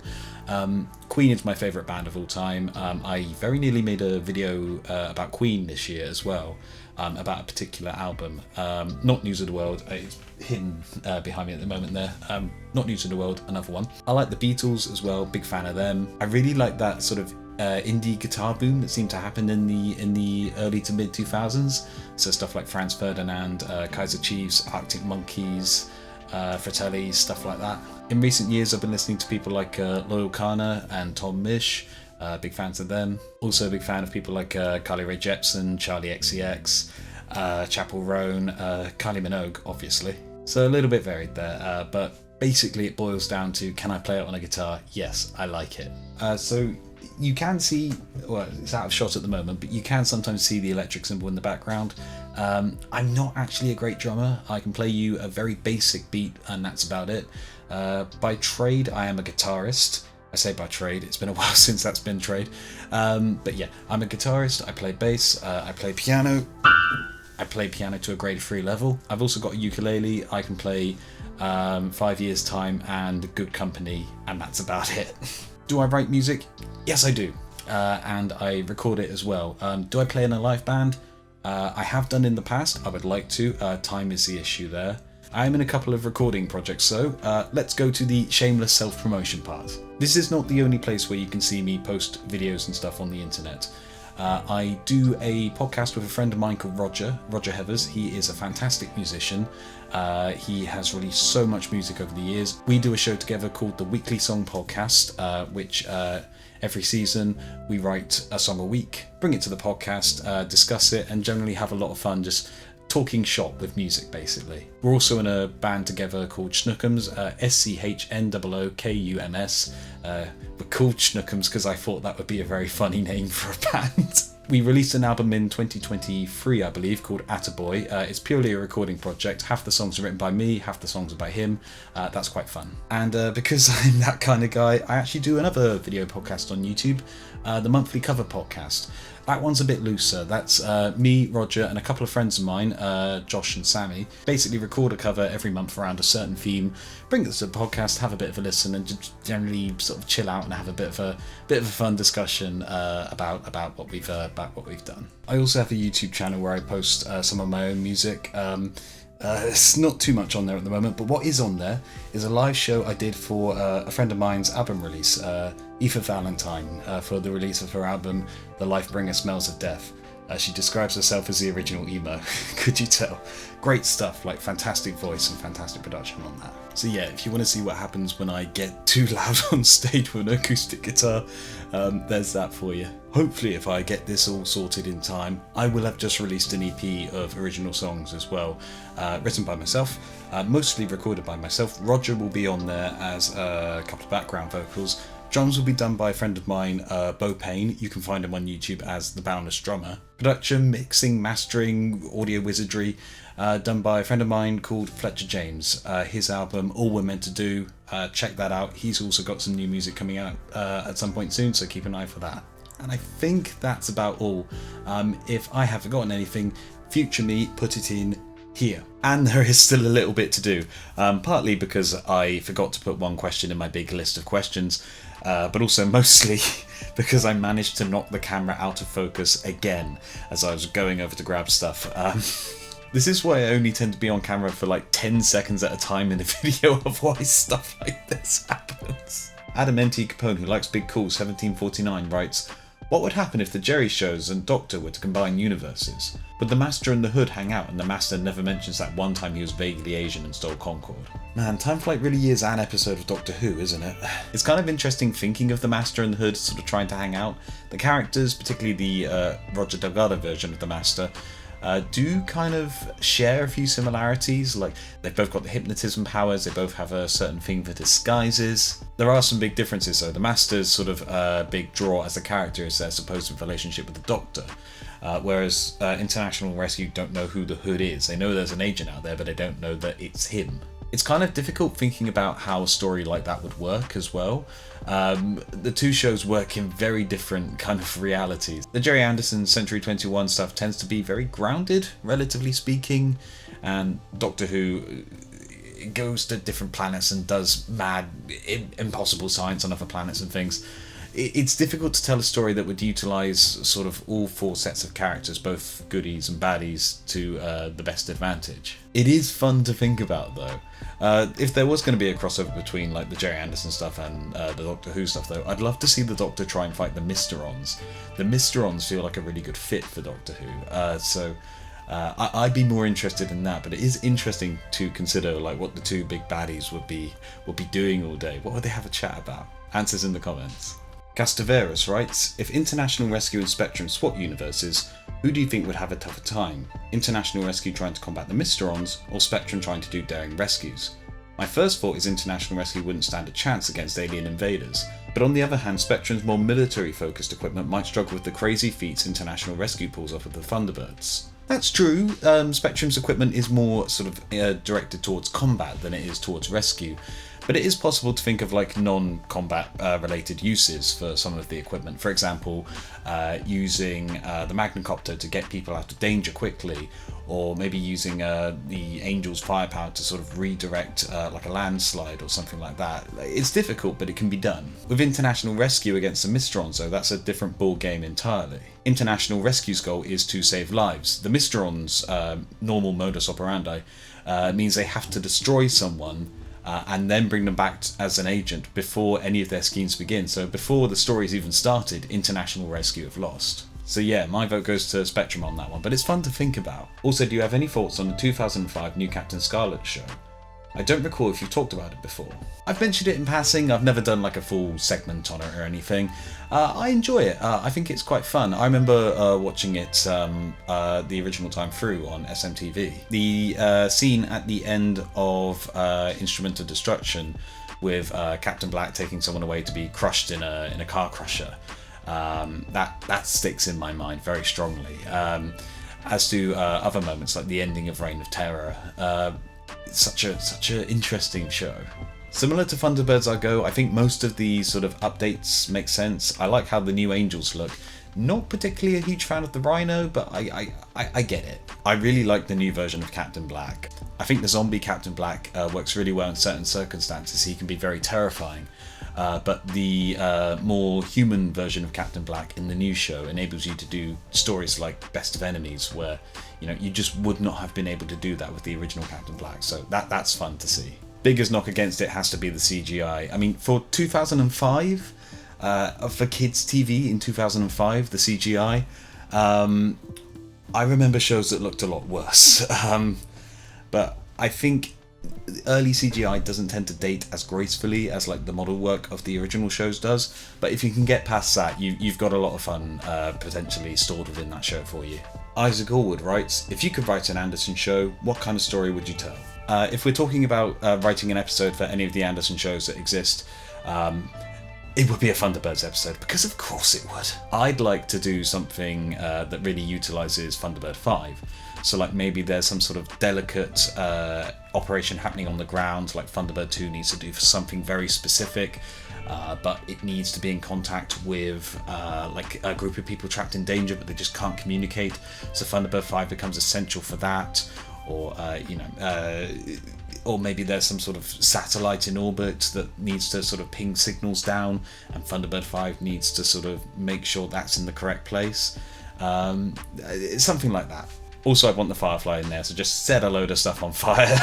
Queen is my favourite band of all time. I very nearly made a video about Queen this year as well. about a particular album. Not News of the World, it's hidden behind me at the moment there. Not News of the World, another one. I like the Beatles as well, big fan of them. I really like that sort of indie guitar boom that seemed to happen in the early to mid 2000s. So stuff like Franz Ferdinand, Kaiser Chiefs, Arctic Monkeys, Fratelli, stuff like that. In recent years, I've been listening to people like Loyal Kana and Tom Misch. Big fans of them. Also a big fan of people like Carly Rae Jepsen, Charlie XCX, Chapel Roan, Kylie Minogue, obviously. So a little bit varied there, but basically it boils down to, can I play it on a guitar? Yes, I like it. So you can see, well, it's out of shot at the moment, but you can sometimes see the electric cymbal in the background. I'm not actually a great drummer. I can play you a very basic beat and that's about it. By trade, I am a guitarist. I say by trade, it's been a while since that's been trade. But yeah, I'm a guitarist, I play bass, I play piano. I play piano to a grade 3 level. I've also got a ukulele. I can play 5 Years Time and Good Company, and that's about it. Do I write music? Yes, I do. And I record it as well. Do I play in a live band? I have done in the past. I would like to. Time is the issue there. I am in a couple of recording projects, so let's go to the shameless self-promotion part. This is not the only place where you can see me post videos and stuff on the internet. I do a podcast with a friend of mine called Roger Heathers. He is a fantastic musician. He has released so much music over the years. We do a show together called the Weekly Song Podcast, which every season we write a song a week, bring it to the podcast, discuss it, and generally have a lot of fun just talking shop with music, basically. We're also in a band together called Schnookums, SCHNOOKUMS. We're called Schnookums because I thought that would be a very funny name for a band. We released an album in 2023, I believe, called Attaboy. It's purely a recording project. Half the songs are written by me, half the songs are by him. That's quite fun. And because I'm that kind of guy, I actually do another video podcast on YouTube, the Monthly Cover Podcast. That one's a bit looser. That's me, Roger, and a couple of friends of mine, Josh and Sammy, basically record a cover every month around a certain theme, bring it to the podcast, have a bit of a listen, and just generally sort of chill out and have a bit of a fun discussion about what we've done. I also have a YouTube channel where I post some of my own music. It's not too much on there at the moment, but what is on there is a live show I did for a friend of mine's album release, Aoife Valentine, for the release of her album The Lifebringer Smells of Death. She describes herself as the original emo, could you tell? Great stuff, like fantastic voice and fantastic production on that. So yeah, if you want to see what happens when I get too loud on stage with an acoustic guitar, there's that for you. Hopefully if I get this all sorted in time, I will have just released an EP of original songs as well, written by myself, mostly recorded by myself. Roger will be on there as a couple of background vocals. Drums will be done by a friend of mine, Payne. You can find him on YouTube as The Boundless Drummer. Production, mixing, mastering, audio wizardry, done by a friend of mine called Fletcher James. His album, All We're Meant to Do, check that out. He's also got some new music coming out at some point soon, so keep an eye for that. And I think that's about all. If I have forgotten anything, future me, put it in here. And there is still a little bit to do, partly because I forgot to put one question in my big list of questions, but also mostly because I managed to knock the camera out of focus again as I was going over to grab stuff. This is why I only tend to be on camera for like 10 seconds at a time in a video, otherwise stuff like this happens. Adam N.T. Capone, who likes Big Cool 1749, writes, "What would happen if the Jerry shows and Doctor were to combine universes? Would the Master and the Hood hang out and the Master never mentions that one time he was vaguely Asian and stole Concorde?" Man, Time Flight really is an episode of Doctor Who, isn't it? It's kind of interesting thinking of the Master and the Hood sort of trying to hang out. The characters, particularly the Roger Delgado version of the Master, do kind of share a few similarities. Like, they've both got the hypnotism powers, they both have a certain thing for disguises. There are some big differences though. The Master's sort of big draw as a character is their supposed relationship with the Doctor. Whereas International Rescue don't know who the Hood is. They know there's an agent out there, but they don't know that it's him. It's kind of difficult thinking about how a story like that would work as well. The two shows work in very different kind of realities. The Jerry Anderson Century 21 stuff tends to be very grounded, relatively speaking, and Doctor Who goes to different planets and does mad, impossible science on other planets and things. it's difficult to tell a story that would utilise sort of all 4 sets of characters, both goodies and baddies, to the best advantage. It is fun to think about, though. If there was going to be a crossover between like the Jerry Anderson stuff and the Doctor Who stuff, though, I'd love to see the Doctor try and fight the Mysterons. The Mysterons feel like a really good fit for Doctor Who, so I'd be more interested in that. But it is interesting to consider like what the 2 big baddies would be doing all day. What would they have a chat about? Answers in the comments. Castaveras writes, if International Rescue and Spectrum swap universes, who do you think would have a tougher time? International Rescue trying to combat the Mysterons, or Spectrum trying to do daring rescues? My first thought is International Rescue wouldn't stand a chance against alien invaders, but on the other hand, Spectrum's more military-focused equipment might struggle with the crazy feats International Rescue pulls off of the Thunderbirds. That's true. Spectrum's equipment is more sort of directed towards combat than it is towards rescue. But it is possible to think of like non-combat related uses for some of the equipment. For example, using the Magnacopter to get people out of danger quickly, or maybe using the Angel's firepower to sort of redirect like a landslide or something like that. It's difficult, but it can be done. With International Rescue against the Mysterons, though, that's a different ball game entirely. International Rescue's goal is to save lives. The Mysterons' normal modus operandi means they have to destroy someone and then bring them back as an agent before any of their schemes begin. So before the story's even started, International Rescue have lost. So yeah, my vote goes to Spectrum on that one, but it's fun to think about. Also, do you have any thoughts on the 2005 New Captain Scarlet show? I don't recall if you've talked about it before. I've mentioned it in passing, I've never done like a full segment on it or anything. I enjoy it, I think it's quite fun. I remember watching it the original time through on SMTV. The scene at the end of Instrument of Destruction with Captain Black taking someone away to be crushed in a car crusher, that sticks in my mind very strongly. As to other moments like the ending of Reign of Terror, it's such an interesting show. Similar to Thunderbirds I Go, I think most of the sort of updates make sense. I like how the new Angels look. Not particularly a huge fan of the Rhino, but I get it. I really like the new version of Captain Black. I think the zombie Captain Black works really well in certain circumstances. He can be very terrifying. But the more human version of Captain Black in the new show enables you to do stories like Best of Enemies, where you just would not have been able to do that with the original Captain Black. So that's fun to see. Biggest knock against it has to be the CGI. I mean, for 2005, for kids TV in 2005, the CGI, I remember shows that looked a lot worse. But I think early CGI doesn't tend to date as gracefully as like the model work of the original shows does. But if you can get past that, you've got a lot of fun potentially stored within that show for you. Isaac Allwood writes, if you could write an Anderson show, what kind of story would you tell? If we're talking about writing an episode for any of the Anderson shows that exist, it would be a Thunderbirds episode, because of course it would. I'd like to do something that really utilises Thunderbird 5. So like maybe there's some sort of delicate operation happening on the ground, like Thunderbird 2 needs to do for something very specific, but it needs to be in contact with like a group of people trapped in danger, but they just can't communicate. So Thunderbird 5 becomes essential for that. Or or maybe there's some sort of satellite in orbit that needs to sort of ping signals down, and Thunderbird 5 needs to sort of make sure that's in the correct place. Something like that. Also, I want the Firefly in there, so just set a load of stuff on fire,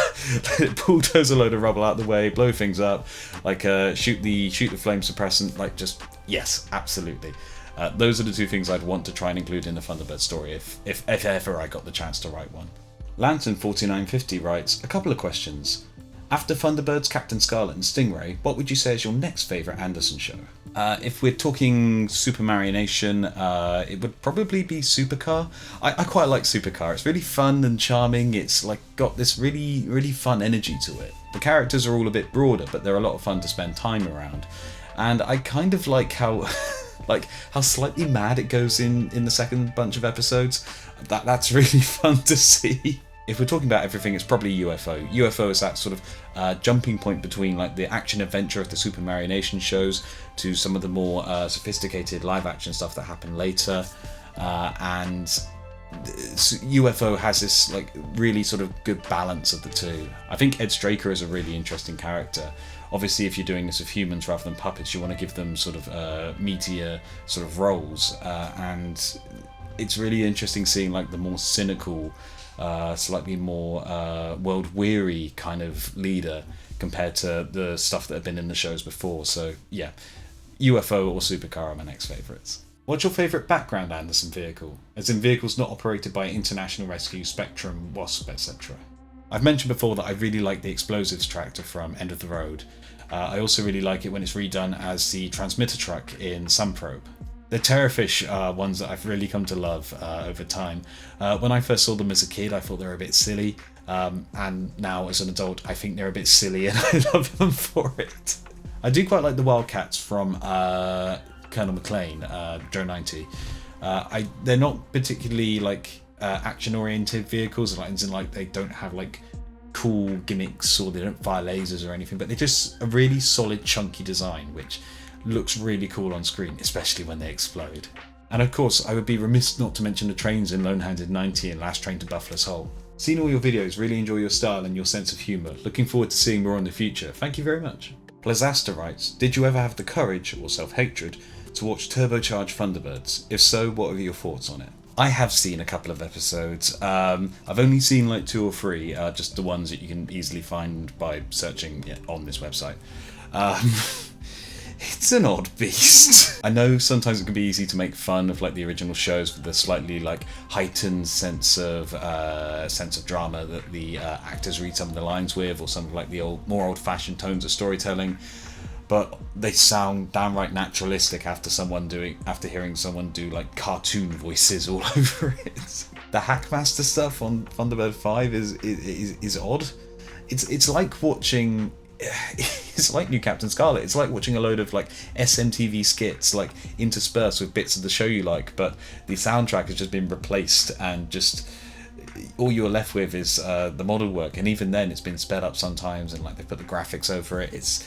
bulldoze a load of rubble out the way, blow things up, like shoot the flame suppressant, like just yes, absolutely. Those are the two things I'd want to try and include in the Thunderbird story if ever I got the chance to write one. Lantern4950 writes, a couple of questions. After Thunderbirds, Captain Scarlet and Stingray, what would you say is your next favourite Anderson show? If we're talking Supermarionation, it would probably be Supercar. I quite like Supercar. It's really fun and charming. It's like got this really, really fun energy to it. The characters are all a bit broader, but they're a lot of fun to spend time around. And I kind of like how how slightly mad it goes in the second bunch of episodes. That's really fun to see. If we're talking about everything, it's probably UFO. UFO is that sort of jumping point between like the action adventure of the Supermarionation shows to some of the more sophisticated live action stuff that happened later. And UFO has this like really sort of good balance of the two. I think Ed Straker is a really interesting character. Obviously, if you're doing this with humans rather than puppets, you want to give them sort of meatier sort of roles, and it's really interesting seeing like the more cynical, slightly more world-weary kind of leader compared to the stuff that have been in the shows before. So yeah, UFO or supercar are my next favourites. What's your favourite background Anderson vehicle? As in vehicles not operated by International Rescue, Spectrum, Wasp, etc. I've mentioned before that I really like the explosives tractor from End of the Road. I also really like it when it's redone as the transmitter truck in Sunprobe. The Terrorfish are ones that I've really come to love over time. When I first saw them as a kid, I thought they were a bit silly, and now as an adult, I think they're a bit silly, and I love them for it. I do quite like the Wildcats from Colonel McLean, Joe 90. They're not particularly like action-oriented vehicles, like they don't have like cool gimmicks or they don't fire lasers or anything, but they're just a really solid, chunky design, which looks really cool on screen, especially when they explode. And of course, I would be remiss not to mention the trains in Lone Handed 90 and Last Train to Buffalo's Hole. Seen all your videos, really enjoy your style and your sense of humour. Looking forward to seeing more in the future. Thank you very much. Plazaster writes, did you ever have the courage, or self-hatred, to watch Turbocharged Thunderbirds? If so, what are your thoughts on it? I have seen a couple of episodes. I've only seen like 2 or 3, just the ones that you can easily find by searching on this website. It's an odd beast. I know sometimes it can be easy to make fun of like the original shows with the slightly like heightened sense of drama that the actors read some of the lines with, or some of like the more old-fashioned tones of storytelling. But they sound downright naturalistic after hearing someone do like cartoon voices all over it. The Hackmaster stuff on Thunderbird 5 is odd. It's like watching. It's like New Captain Scarlet. It's like watching a load of like SMTV skits like interspersed with bits of the show you like, but the soundtrack has just been replaced, and just all you're left with is the model work, and even then it's been sped up sometimes, and like they put the graphics over it.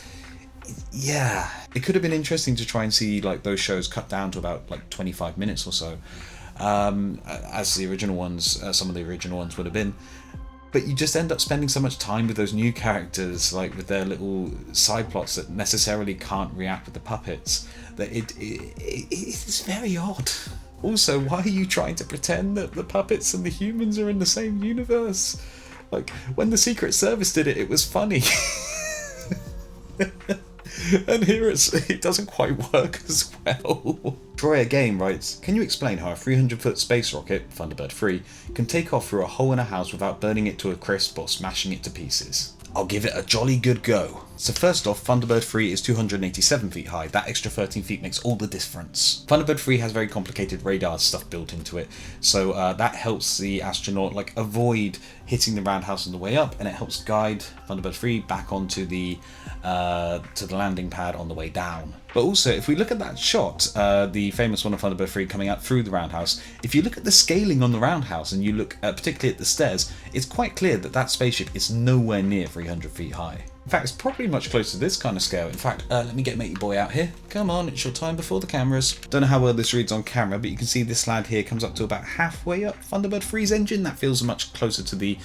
Yeah, it could have been interesting to try and see like those shows cut down to about like 25 minutes or so, as the original ones, some of the original ones would have been. But you just end up spending so much time with those new characters, like with their little side plots that necessarily can't react with the puppets, that it's very odd. Also, why are you trying to pretend that the puppets and the humans are in the same universe? Like, when the Secret Service did it, it was funny. And here it doesn't quite work as well. Troy again writes, can you explain how a 300-foot space rocket, Thunderbird 3, can take off through a hole in a house without burning it to a crisp or smashing it to pieces? I'll give it a jolly good go. So first off, Thunderbird 3 is 287 feet high. That extra 13 feet makes all the difference. Thunderbird 3 has very complicated radar stuff built into it, so that helps the astronaut like avoid hitting the roundhouse on the way up, and it helps guide Thunderbird 3 back onto the to the landing pad on the way down. But also, if we look at that shot, the famous one of Thunderbird 3 coming out through the roundhouse, if you look at the scaling on the roundhouse and you look particularly at the stairs, it's quite clear that that spaceship is nowhere near 300 feet high. In fact, it's probably much closer to this kind of scale. In fact, let me get Matey Boy out here. Come on, it's your time before the cameras. Don't know how well this reads on camera, but you can see this lad here comes up to about halfway up Thunderbird 3's engine. That feels much closer to the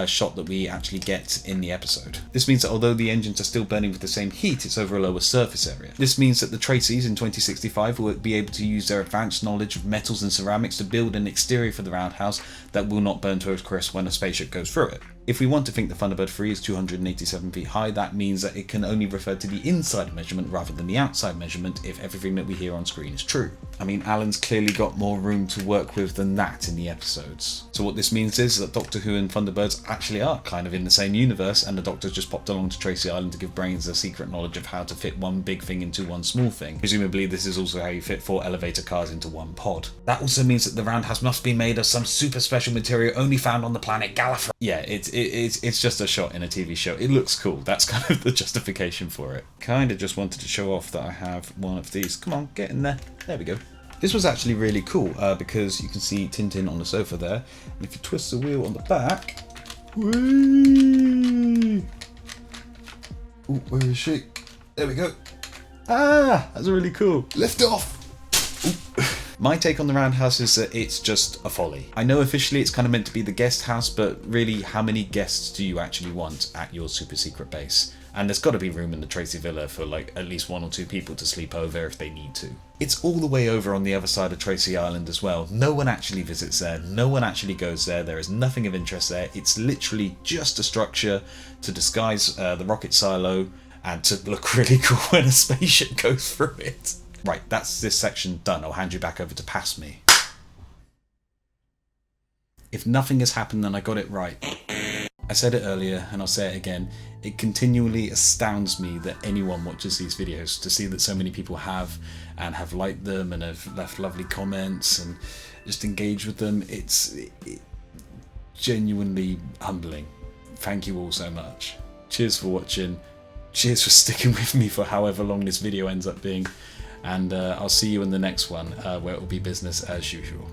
shot that we actually get in the episode. This means that although the engines are still burning with the same heat, it's over a lower surface area. This means that the Traceys in 2065 will be able to use their advanced knowledge of metals and ceramics to build an exterior for the roundhouse that will not burn to a crisp when a spaceship goes through it. If we want to think the Thunderbird 3 is 287 feet high, that means that it can only refer to the inside measurement rather than the outside measurement if everything that we hear on screen is true. I mean, Alan's clearly got more room to work with than that in the episodes. So what this means is that Doctor Who and Thunderbirds actually are kind of in the same universe, and the Doctor's just popped along to Tracy Island to give Brains the secret knowledge of how to fit one big thing into one small thing. Presumably this is also how you fit 4 elevator cars into one pod. That also means that the roundhouse must be made of some super special material only found on the planet Gallifrey. Yeah, it's just a shot in a TV show. It looks cool. That's kind of the justification for it. Kinda just wanted to show off that I have one of these. Come on, get in there. There we go. This was actually really cool because you can see Tintin on the sofa there, and if you twist the wheel on the back, whee! Ooh, where is she? There we go. Ah, that's really cool. Lift off. Ooh. My take on the roundhouse is that it's just a folly. I know officially it's kind of meant to be the guest house, but really, how many guests do you actually want at your super secret base? And there's got to be room in the Tracy Villa for like at least 1 or 2 people to sleep over if they need to. It's all the way over on the other side of Tracy Island as well. No one actually visits there, no one actually goes there, there is nothing of interest there. It's literally just a structure to disguise the rocket silo and to look really cool when a spaceship goes through it. Right, that's this section done. I'll hand you back over to Pass Me. If nothing has happened, then I got it right. I said it earlier, and I'll say it again. It continually astounds me that anyone watches these videos, to see that so many people have liked them and have left lovely comments and just engaged with them. It's genuinely humbling. Thank you all so much. Cheers for watching. Cheers for sticking with me for however long this video ends up being. And I'll see you in the next one, where it will be business as usual.